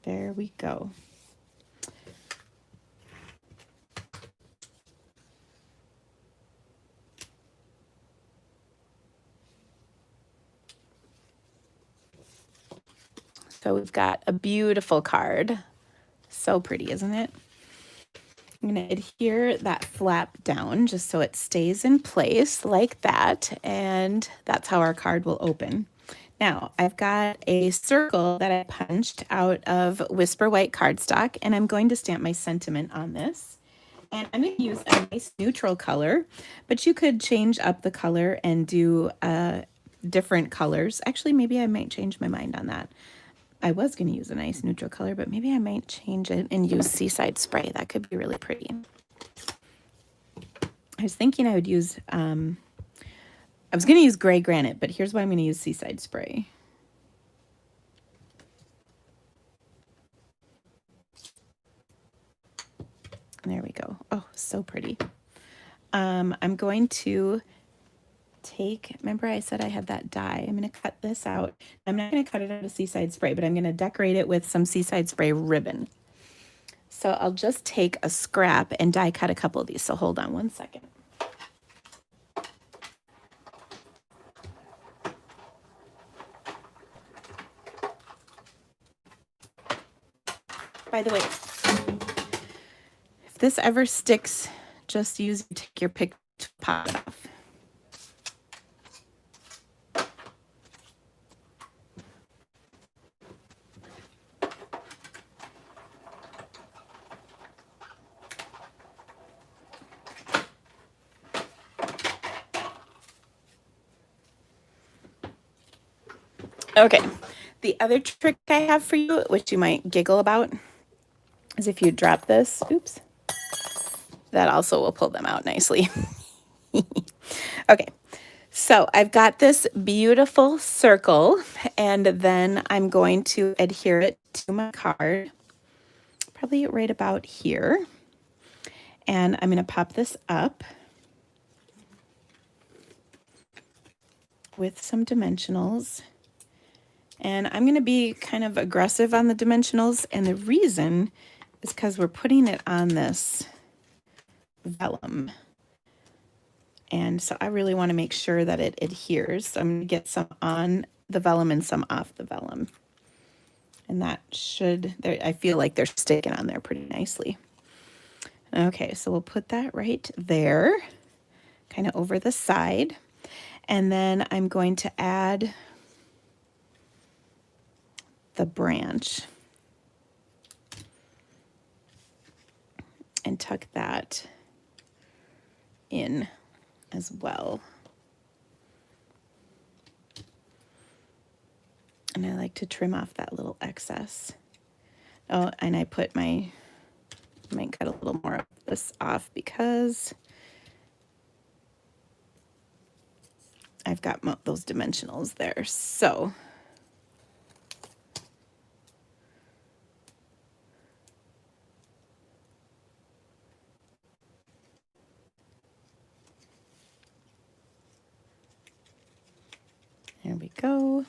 There we go. So we've got a beautiful card. So pretty, isn't it? I'm going to adhere that flap down just so it stays in place like that. And that's how our card will open. Now, I've got a circle that I punched out of Whisper White cardstock, and I'm going to stamp my sentiment on this. And I'm going to use a nice neutral color, but you could change up the color and do a different colors. Actually, maybe I might change my mind on that. I was going to use a nice neutral color, but maybe I might change it and use Seaside Spray. That could be really pretty. I was thinking I would use, I was going to use Gray Granite, but here's why I'm going to use Seaside Spray. There we go. Oh, so pretty. I'm going to take, remember I said I had that die. I'm going to cut this out. I'm not going to cut it out of Seaside Spray, but I'm going to decorate it with some Seaside Spray ribbon. So I'll just take a scrap and die cut a couple of these. So hold on one second. By the way, if this ever sticks, just take your pick to pop it off. Okay, the other trick I have for you, which you might giggle about, is if you drop this, oops, that also will pull them out nicely. Okay, so I've got this beautiful circle, and then I'm going to adhere it to my card, probably right about here. And I'm going to pop this up with some dimensionals. And I'm going to be kind of aggressive on the dimensionals, and the reason is because we're putting it on this vellum. And so I really want to make sure that it adheres. So I'm going to get some on the vellum and some off the vellum. And that should, I feel like they're sticking on there pretty nicely. Okay, so we'll put that right there, kind of over the side. And then I'm going to add the branch and tuck that in as well. And I like to trim off that little excess. Oh, and I might cut a little more of this off because I've got those dimensionals there. So there we go.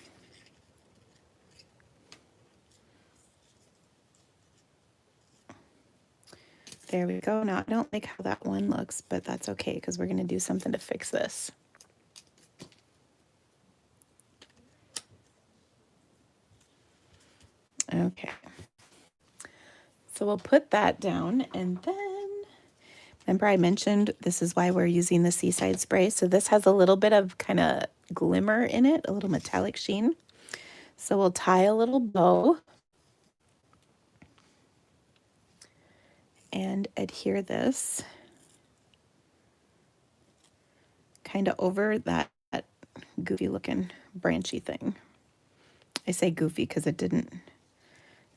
There we go. Now, I don't like how that one looks, but that's okay because we're going to do something to fix this. Okay. So we'll put that down, and then, remember I mentioned this is why we're using the Seaside Spray. So this has a little bit of kind of glimmer in it, a little metallic sheen. So we'll tie a little bow and adhere this kind of over that goofy looking branchy thing. I say goofy because it didn't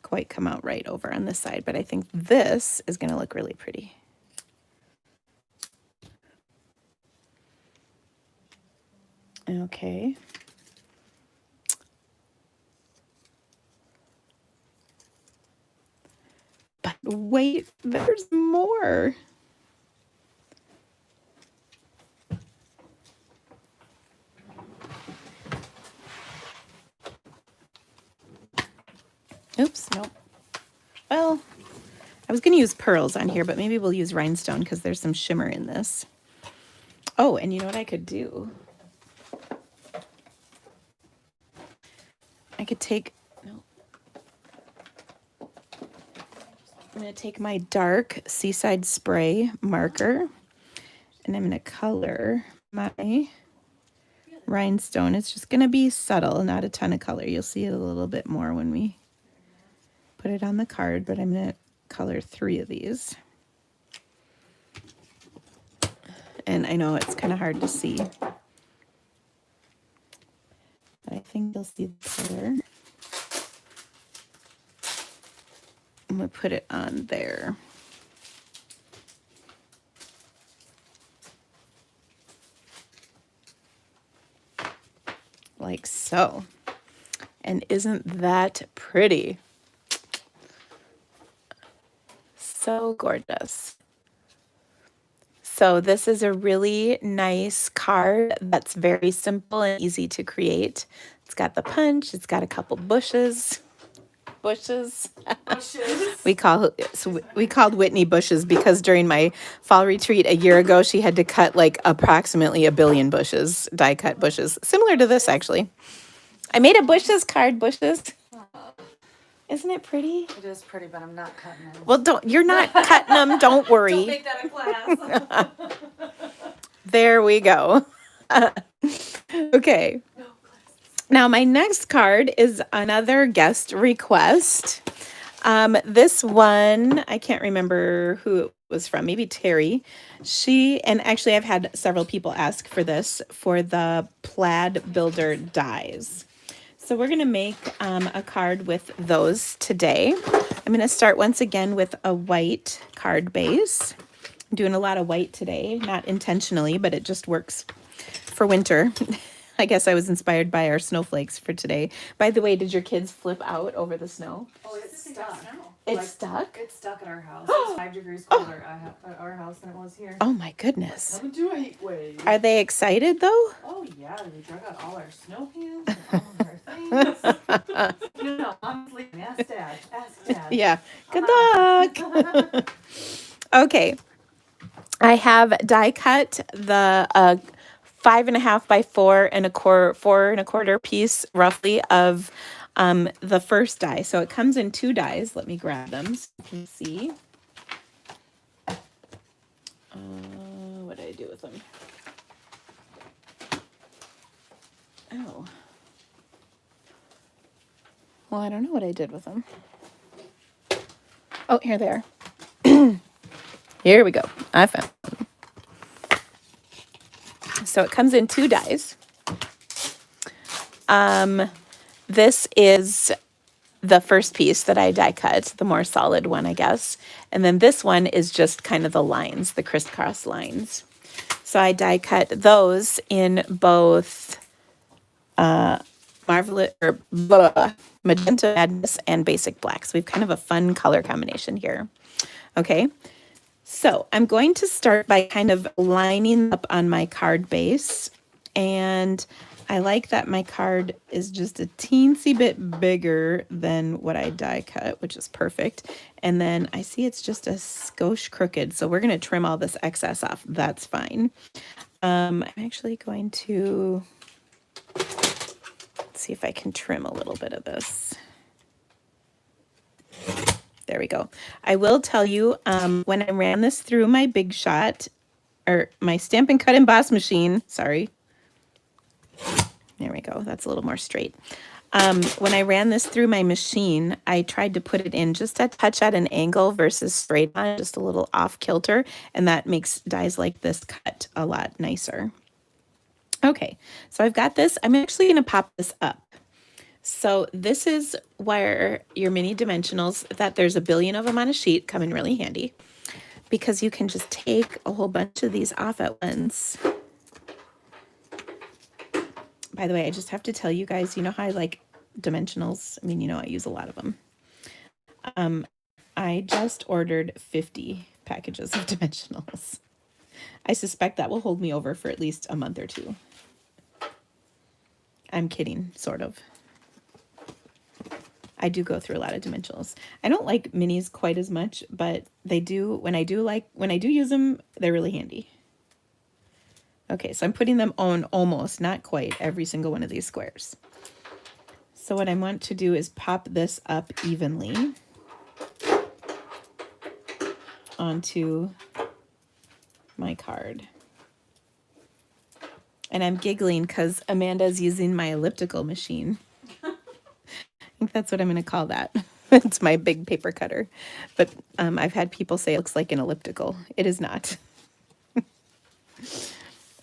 quite come out right over on this side, but I think this is going to look really pretty. Okay. But wait, there's more. Oops, nope. Well, I was going to use pearls on here, but maybe we'll use rhinestone because there's some shimmer in this. Oh, and you know what I could do? I could take, no. I'm going to take my dark Seaside Spray marker, and I'm going to color my rhinestone. It's just going to be subtle, not a ton of color. You'll see it a little bit more when we put it on the card, but I'm going to color 3 of these. And I know it's kind of hard to see. think you'll see the color. I'm going to put it on there. Like so. And isn't that pretty? So gorgeous. So this is a really nice card that's very simple and easy to create. It's got the punch, it's got a couple bushes. Bushes. We called Whitney bushes because during my fall retreat a year ago she had to cut like approximately 1 billion bushes, die cut bushes. Similar to this actually. I made a bushes card, bushes. Isn't it pretty? It is pretty, but I'm not cutting them. Well, you're not cutting them, don't worry. Don't make that a class. There we go. Okay. Now my next card is another guest request. This one, I can't remember who it was from, maybe Terry. And actually I've had several people ask for this for the Plaid Builder dies. So we're going to make a card with those today. I'm going to start once again with a white card base. I'm doing a lot of white today, not intentionally, but it just works for winter. I guess I was inspired by our snowflakes for today. By the way, did your kids flip out over the snow? Oh, it's stuck. It's stuck? It's stuck at our house. It's 5 degrees colder at our house than it was here. Oh my goodness. Coming to a heat wave. Are they excited though? Oh yeah, we drug out all our snow pants and all of our things. I'm sleeping. Ask Dad. Ask Dad. Yeah. Good luck. Okay. I have die cut the 5.5 by 4.25 piece roughly of the first die. So it comes in 2 dies. Let me grab them so you can see. What did I do with them? Oh. Well, I don't know what I did with them. Oh, here they are. Here we go. I found them. So it comes in 2 dies. This is the first piece that I die cut, the more solid one, I guess. And then this one is just kind of the lines, the crisscross lines. So I die cut those in both Magenta Madness and Basic Black. So we have kind of a fun color combination here. Okay. So I'm going to start by kind of lining up on my card base. And I like that my card is just a teensy bit bigger than what I die cut, which is perfect. And then I see it's just a skosh crooked. So we're going to trim all this excess off. That's fine. I'm actually going to see if I can trim a little bit of this. There we go. I will tell you, when I ran this through my Big Shot, or my Stamp and Cut Emboss machine, sorry. There we go. That's a little more straight. When I ran this through my machine, I tried to put it in just a touch at an angle versus straight on, just a little off kilter, and that makes dies like this cut a lot nicer. Okay, so I've got this. I'm actually going to pop this up. So this is where your mini dimensionals, that there's 1 billion of them on a sheet, come in really handy because you can just take a whole bunch of these off at once. By the way, I just have to tell you guys, you know how I like dimensionals? I mean, you know, I use a lot of them. I just ordered 50 packages of dimensionals. I suspect that will hold me over for at least a month or 2. I'm kidding, sort of. I do go through a lot of dimensionals. I don't like minis quite as much, but they do, when I do use them, they're really handy. Okay, so I'm putting them on almost, not quite, every single one of these squares. So what I want to do is pop this up evenly onto my card. And I'm giggling because Amanda's using my elliptical machine. I think that's what I'm going to call that. It's my big paper cutter. But I've had people say it looks like an elliptical. It is not.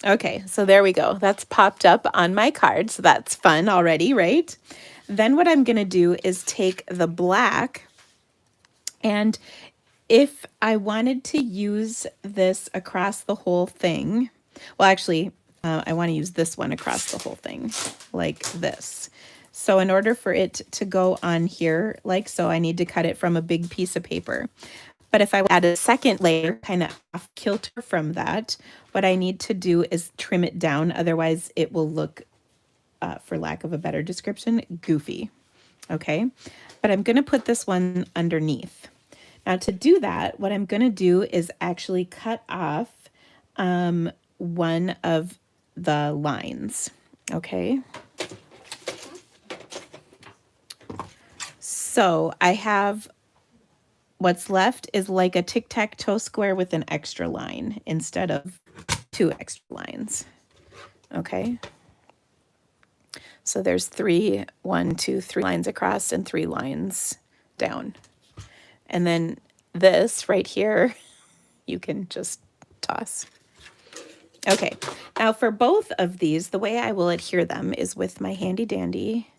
Okay, so there we go. That's popped up on my card, so that's fun already, right? Then what I'm gonna do is take the black, and if I wanted to use this across the whole thing, well, actually, I want to use this one across the whole thing, like this. So in order for it to go on here, like so, I need to cut it from a big piece of paper. But if I add a second layer, kind of off kilter from that, what I need to do is trim it down. Otherwise, it will look, for lack of a better description, goofy. Okay, but I'm going to put this one underneath. Now to do that, what I'm going to do is actually cut off one of the lines. Okay. So I have, what's left is like a tic-tac-toe square with an extra line instead of 2 extra lines. Okay. So there's 3 lines across and 3 lines down. And then this right here, you can just toss. Okay, now for both of these, the way I will adhere them is with my handy dandy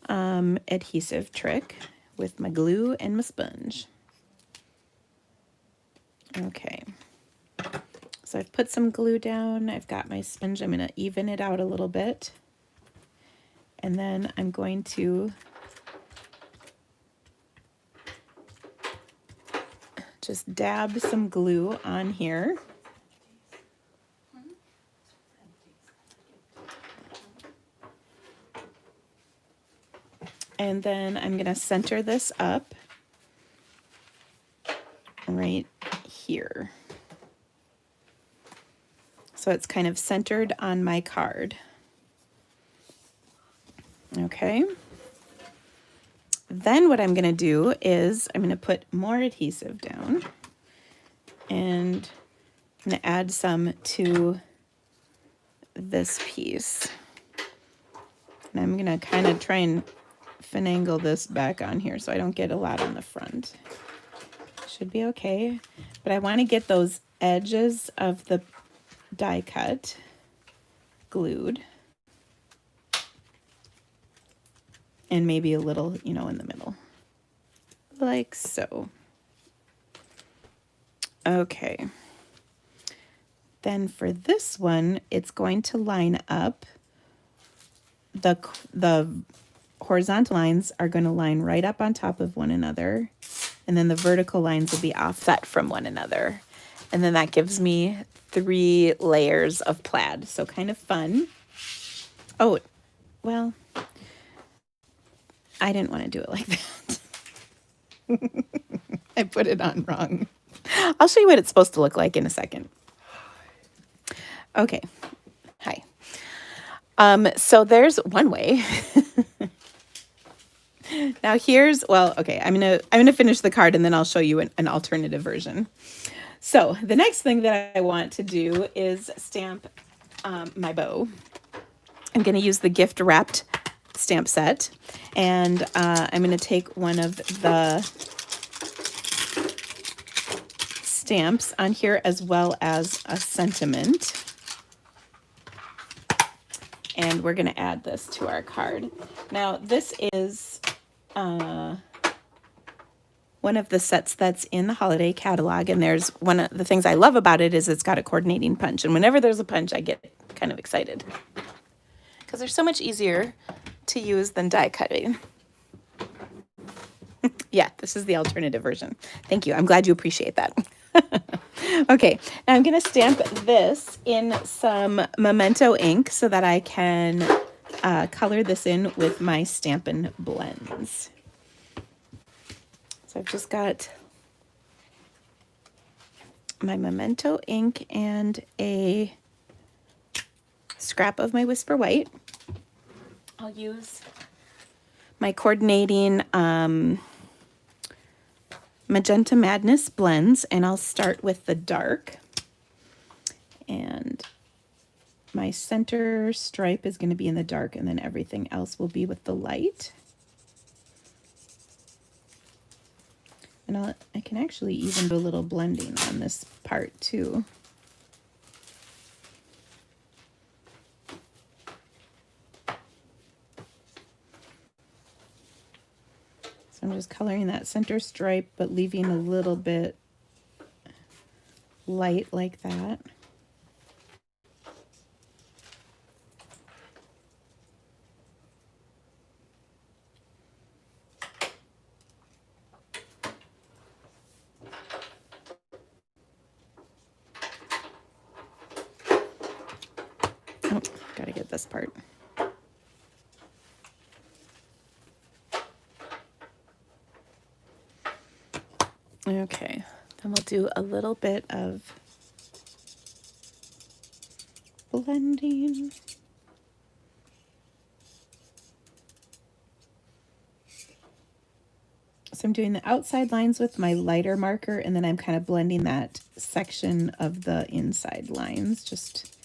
adhesive trick with my glue and my sponge. Okay, so I've put some glue down. I've got my sponge. I'm going to even it out a little bit. And then I'm going to just dab some glue on here. And then I'm going to center this up right here. So it's kind of centered on my card. Okay. Then what I'm going to do is I'm going to put more adhesive down, and I'm going to add some to this piece. And I'm going to kind of try and finagle this back on here so I don't get a lot on the front. Should be okay. But I want to get those edges of the die cut glued. And maybe a little, you know, in the middle. Like so. Okay. Then for this one, it's going to line up. The horizontal lines are going to line right up on top of one another. And then the vertical lines will be offset from one another. And then that gives me 3 layers of plaid. So kind of fun. Oh, well, I didn't want to do it like that. I put it on wrong. I'll show you what it's supposed to look like in a second. Okay. Hi. So there's one way. Now here's, well, okay, I'm gonna finish the card and then I'll show you an alternative version. So the next thing that I want to do is stamp my bow. I'm gonna use the gift wrapped stamp set, and I'm going to take one of the stamps on here as well as a sentiment, and we're going to add this to our card. Now this is one of the sets that's in the holiday catalog, and there's one of the things I love about it is it's got a coordinating punch, and whenever there's a punch I get kind of excited because they're so much easier to use than die cutting. Yeah, this is the alternative version. Thank you. I'm glad you appreciate that. Okay, now I'm going to stamp this in some Memento ink so that I can color this in with my Stampin' Blends. So I've just got my Memento ink and a scrap of my Whisper White. I'll use my coordinating Magenta Madness blends, and I'll start with the dark. And my center stripe is going to be in the dark, and then everything else will be with the light. And I can actually even do a little blending on this part too. I'm just coloring that center stripe, but leaving a little bit light like that. Oh, gotta get this part. Okay, then we'll do a little bit of blending. So I'm doing the outside lines with my lighter marker, and then I'm kind of blending that section of the inside lines just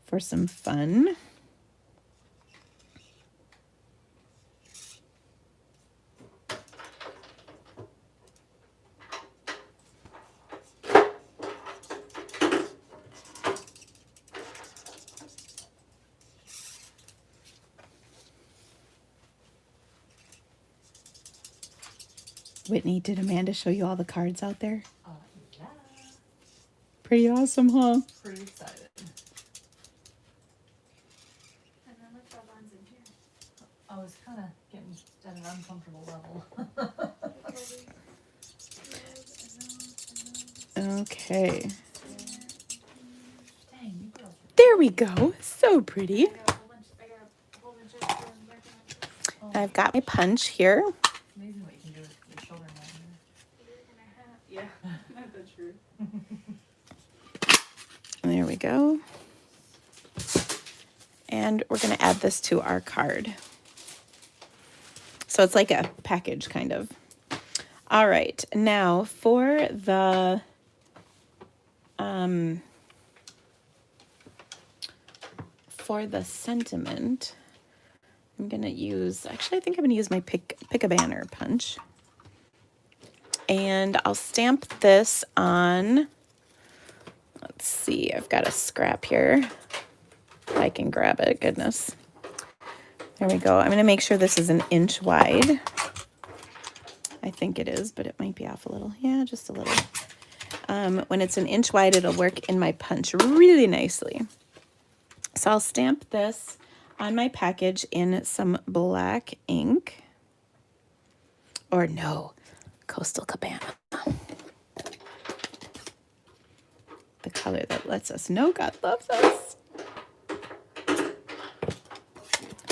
for some fun. Whitney, did Amanda show you all the cards out there? Yeah. Pretty awesome, huh? Pretty excited. And then look what one's in here. I was kind of getting at an uncomfortable level. Okay. Dang, you girls are There we go. So pretty. I've got my punch here. amazing what you can do with your children right Yeah, that's true. There we go. And we're going to add this to our card. So it's like a package, kind of. All right. Now for the sentiment, I'm going to use, actually, I think I'm going to use my pick a banner punch. And I'll stamp this on, let's see, I've got a scrap here. If I can grab it, goodness. There we go. I'm going to make sure this is an inch wide. I think it is, but it might be off a little. Yeah, just a little. When it's an inch wide, it'll work in my punch really nicely. So I'll stamp this on my package in some black ink. Or no, Coastal Cabana. The color that lets us know God loves us.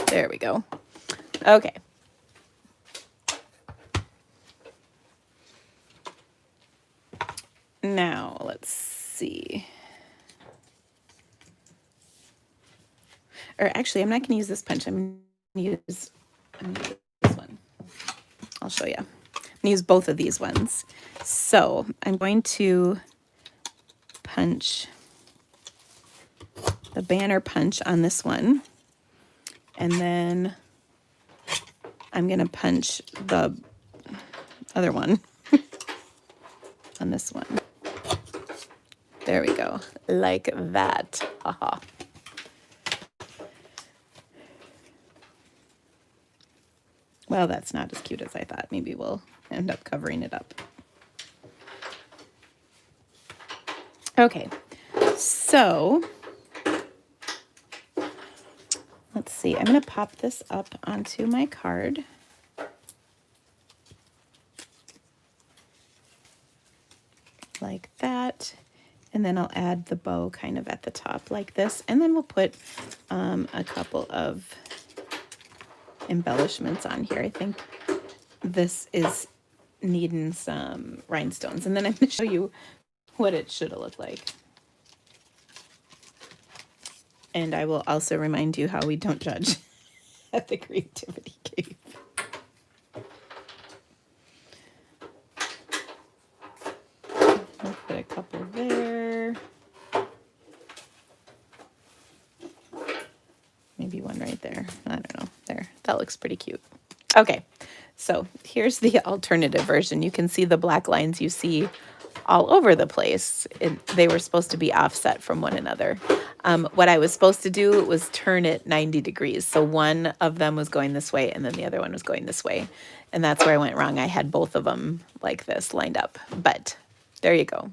There we go. Okay. Now, let's see. Or actually, I'm not going to use this punch. I'm going to use this one. I'll show you. I'm going to use both of these ones. So I'm going to punch the banner punch on this one. And then I'm going to punch the other one on this one. There we go. Like that. Aha. Well, that's not as cute as I thought. Maybe we'll end up covering it up. Okay. So let's see. I'm going to pop this up onto my card. Like that. And then I'll add the bow kind of at the top like this. And then we'll put a couple of embellishments on here. I think this is needing some rhinestones. And then I'm going to show you what it should have looked like. And I will also remind you how we don't judge at the Creativity Cave. I'll put a couple there. Maybe one right there. I don't know. There. That looks pretty cute. Okay. So here's the alternative version. You can see the black lines you see all over the place. They were supposed to be offset from one another. What I was supposed to do was turn it 90 degrees. So one of them was going this way and then the other one was going this way. And that's where I went wrong. I had both of them like this lined up, but there you go.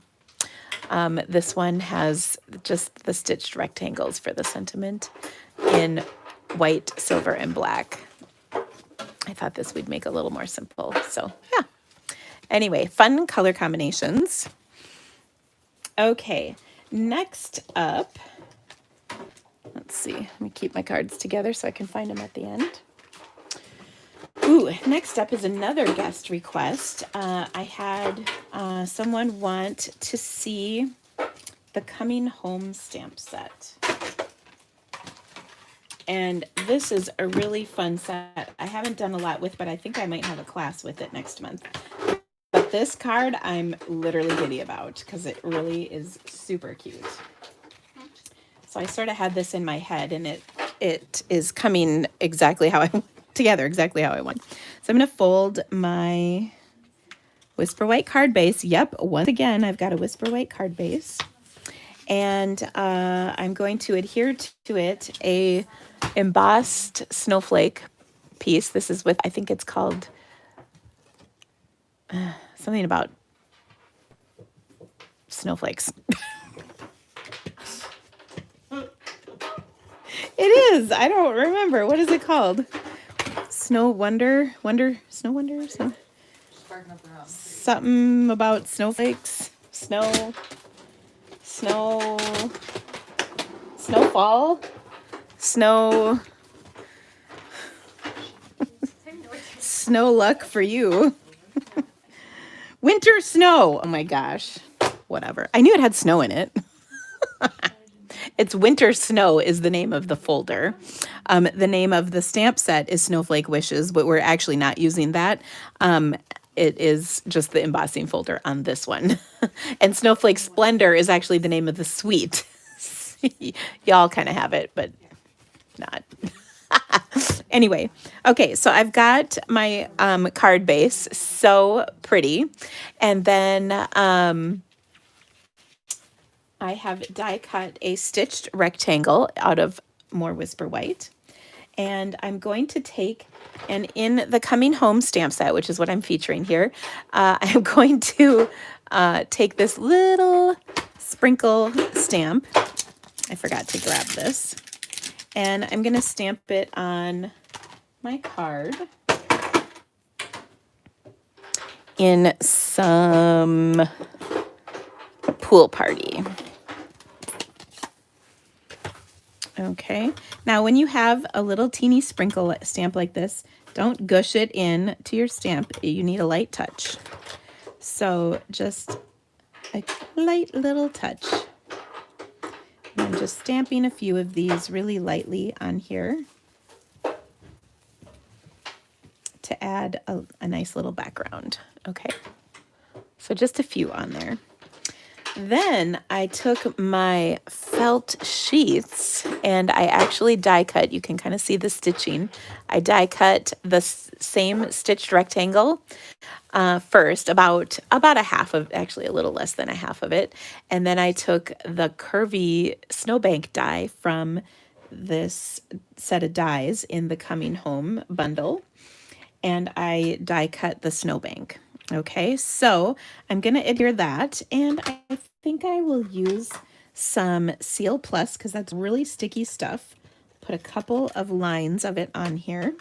This one has just the stitched rectangles for the sentiment in white, silver, and black. I thought this would make a little more simple. So yeah. Anyway, fun color combinations. Okay, next up, let's see. Let me keep my cards together so I can find them at the end. Ooh, next up is another guest request. I had someone want to see the Coming Home stamp set. And this is a really fun set. I haven't done a lot with, but I think I might have a class with it next month. But this card I'm literally giddy about because it really is super cute. So I sort of had this in my head and it is coming exactly how I together, exactly how I want. So I'm going to fold my Whisper White card base. Yep, once again, I've got a Whisper White card base. And I'm going to adhere to it a embossed snowflake piece. This is with, I think it's called something about snowflakes. It is. I don't remember. What is it called? Snow Wonder? Snow Wonder? Something about snowflakes? Snowfall? Snow luck for you. Winter snow. Oh my gosh. Whatever. I knew it had snow in it. It's Winter Snow is the name of the folder. The name of the stamp set is Snowflake Wishes, but we're actually not using that. It is just the embossing folder on this one. And Snowflake Splendor is actually the name of the suite. Y'all kind of have it, but not. Anyway, okay, so I've got my card base, so pretty. And then I have die cut a stitched rectangle out of more Whisper White. And I'm going to take, and in the Coming Home stamp set, which is what I'm featuring here, I'm going to take this little sprinkle stamp. I forgot to grab this. And I'm going to stamp it on my card in some pool party. Okay, now when you have a little teeny sprinkle stamp like this, don't gush it in to your stamp. You need a light touch. So just a light little touch. And I'm just stamping a few of these really lightly on here to add a nice little background. Okay, so just a few on there. Then I took my felt sheets and I actually die cut. You can kind of see the stitching. I die cut the same stitched rectangle first, about a half of, actually a little less than a half of it. And then I took the curvy snowbank die from this set of dies in the Coming Home bundle. And I die cut the snowbank. Okay, so I'm going to adhere that, and I think I will use some Seal Plus because that's really sticky stuff. Put a couple of lines of it on here,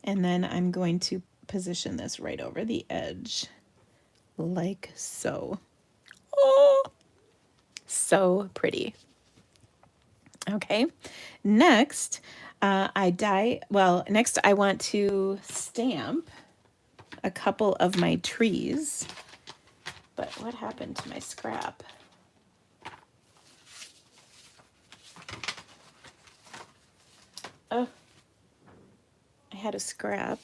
and then I'm going to position this right over the edge like so. Oh, so pretty. Okay, next next I want to stamp a couple of my trees, but what happened to my scrap? Oh, I had a scrap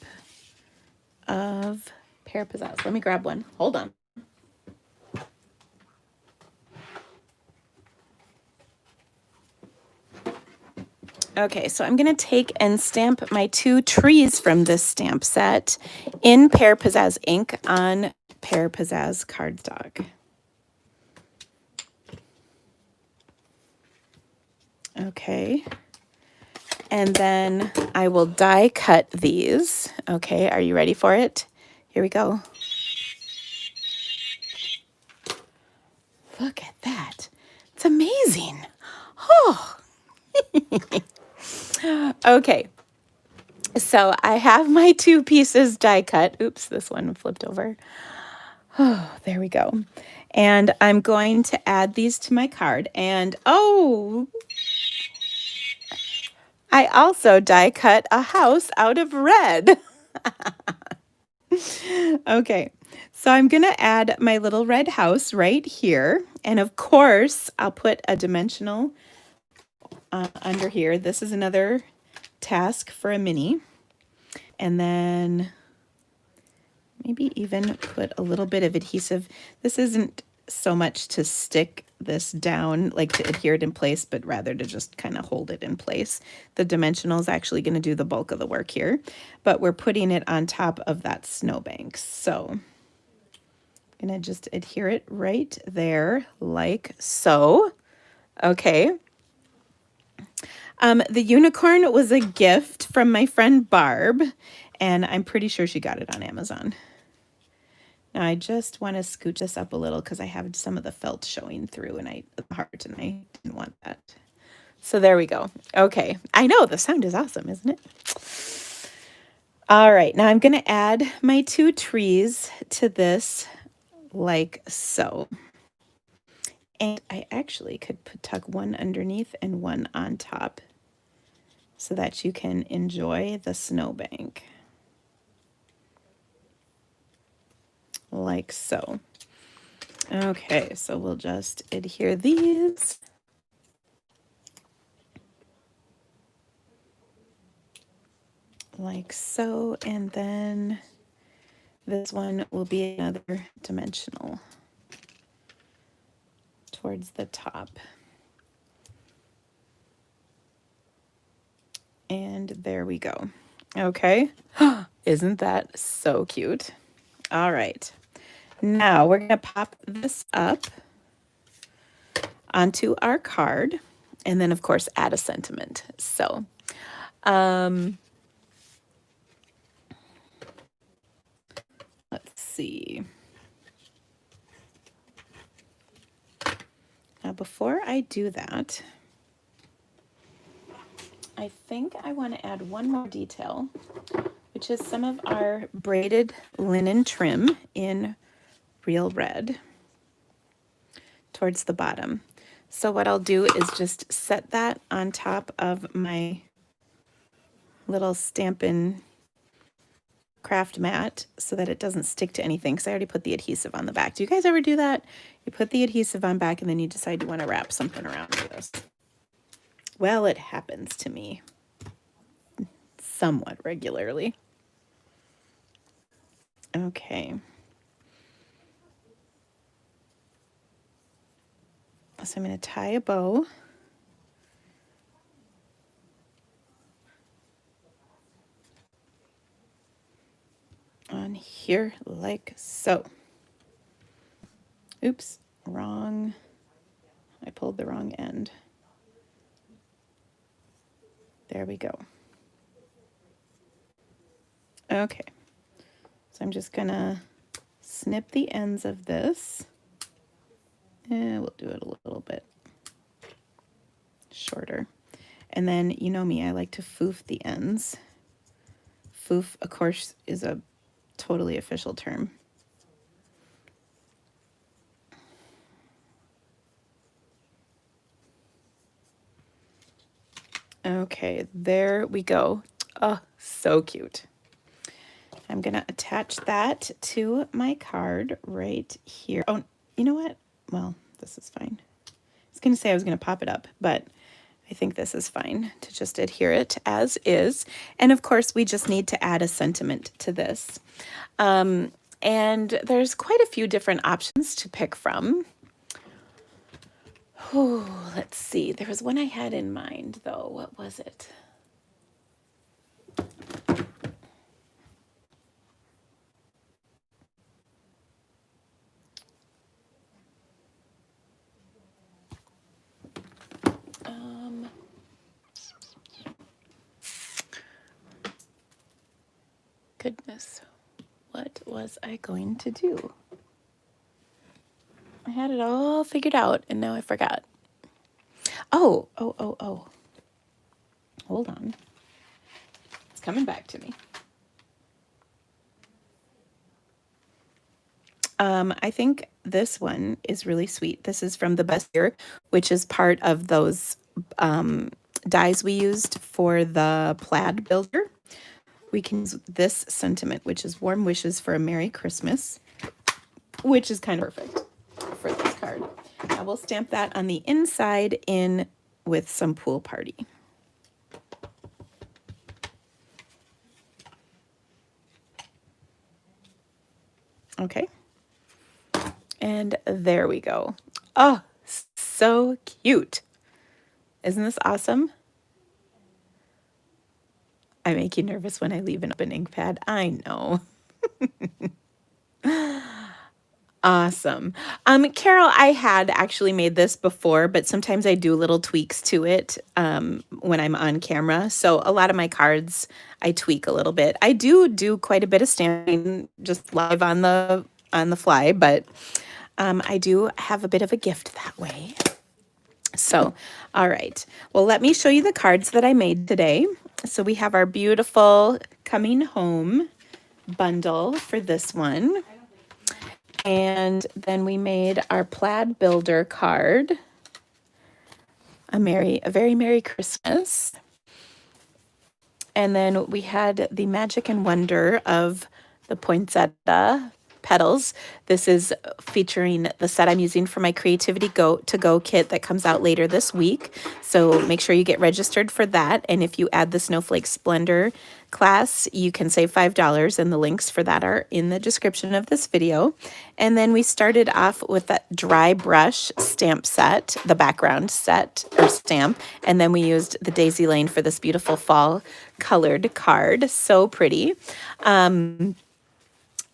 of pear pizzazz. Let me grab one. Hold on. Okay, so I'm going to take and stamp my two trees from this stamp set in Pear Pizzazz ink on Pear Pizzazz cardstock. Okay. And then I will die cut these. Okay, are you ready for it? Here we go. Look at that. It's amazing. Oh. Okay. So I have my 2 pieces die cut. Oops, this one flipped over. Oh, there we go. And I'm going to add these to my card. And oh, I also die cut a house out of red. Okay, so I'm going to add my little red house right here. And of course, I'll put a dimensional under here. This is another task for a mini. And then maybe even put a little bit of adhesive. This isn't so much to stick this down, like to adhere it in place, but rather to just kind of hold it in place. The dimensional is actually going to do the bulk of the work here, but we're putting it on top of that snowbank. So I'm going to just adhere it right there like so. Okay. The unicorn was a gift from my friend Barb, and I'm pretty sure she got it on Amazon. Now I just want to scooch this up a little because I have some of the felt showing through and the heart, and I didn't want that. So there we go. Okay. I know the sound is awesome, isn't it? All right. Now I'm going to add my 2 trees to this like so. And I actually could tuck one underneath and one on top so that you can enjoy the snowbank. Like so. Okay, so we'll just adhere these. Like so, and then this one will be another dimensional towards the top. And there we go. Okay, isn't that so cute? All right, now we're gonna pop this up onto our card, and then of course add a sentiment. So, let's see. Now, before I do that, I think I want to add one more detail, which is some of our braided linen trim in real red towards the bottom. So what I'll do is just set that on top of my little Stampin' craft mat so that it doesn't stick to anything, because I already put the adhesive on the back. Do you guys ever do that? You put the adhesive on back and then you decide you want to wrap something around this. Well, it happens to me somewhat regularly. Okay. So I'm going to tie a bow. On here like so. Oops, wrong. I pulled the wrong end. There we go. Okay, so I'm just gonna snip the ends of this. And we'll do it a little bit shorter. And then, you know me, I like to foof the ends. Foof, of course, is a totally official term. Okay, there we go. Oh, so cute. I'm going to attach that to my card right here. Oh, you know what? Well, this is fine. I was going to say I was going to pop it up, but I think this is fine to just adhere it as is. And of course, we just need to add a sentiment to this. And there's quite a few different options to pick from. Oh, let's see. There was one I had in mind, though. What was it? goodness. What was I going to do? I had it all figured out and now I forgot. Oh. Hold on. It's coming back to me. I think this one is really sweet. This is from the Best Year, which is part of those dies we used for the Plaid builder. We can use this sentiment, which is warm wishes for a Merry Christmas, which is kind of perfect for this card. I will stamp that on the inside in with some pool party. Okay. And there we go. Oh, so cute. Isn't this awesome? I make you nervous when I leave an open ink pad. I know. Awesome. Carol, I had actually made this before, but sometimes I do little tweaks to it when I'm on camera. So a lot of my cards, I tweak a little bit. I do quite a bit of stamping just live on the fly, but I do have a bit of a gift that way. So, all right. Well, let me show you the cards that I made today. So we have our beautiful coming home bundle for this one. And then we made our Plaid Builder card. A very Merry Christmas. And then we had the Magic and Wonder of the Poinsettia petals. This is featuring the set I'm using for my Creativity to Go kit that comes out later this week. So make sure you get registered for that. And if you add the Snowflake Splendor class, you can save $5, and the links for that are in the description of this video. And then we started off with that dry brush stamp set, the background set or stamp, and then we used the Daisy Lane for this beautiful fall colored card. So pretty.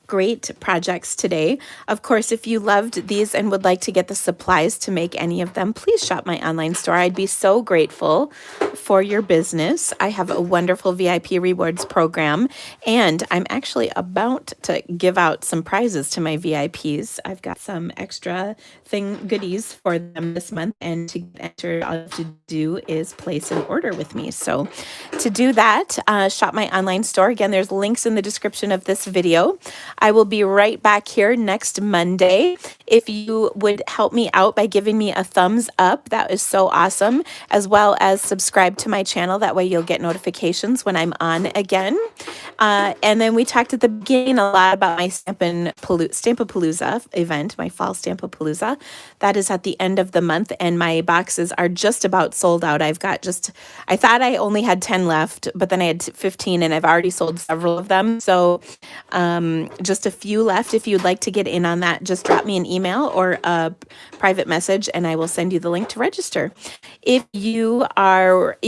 Great projects today. Of course, if you loved these and would like to get the supplies to make any of them, please shop my online store. I'd be so grateful for your business. I have a wonderful VIP rewards program, and I'm actually about to give out some prizes to my VIPs. I've got some extra goodies for them this month, and to get entered, all you have to do is place an order with me. So to do that, shop my online store. Again, there's links in the description of this video. I will be right back here next Monday. If you would help me out by giving me a thumbs up, that is so awesome, as well as subscribe to my channel. That way you'll get notifications when I'm on again. And then we talked at the beginning a lot about my Stampapalooza event, my fall Stampapalooza. That is at the end of the month, and my boxes are just about sold out. I thought I only had 10 left, but then I had 15, and I've already sold several of them. So just a few left. If you'd like to get in on that, just drop me an email or a private message, and I will send you the link to register. If you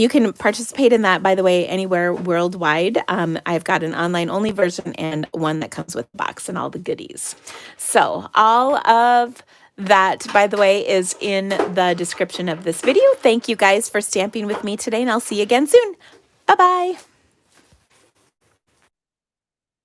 can participate in that, by the way, anywhere worldwide. I've got an online only version and one that comes with a box and all the goodies. So all of that, by the way, is in the description of this video. Thank you guys for stamping with me today, and I'll see you again soon. Bye-bye.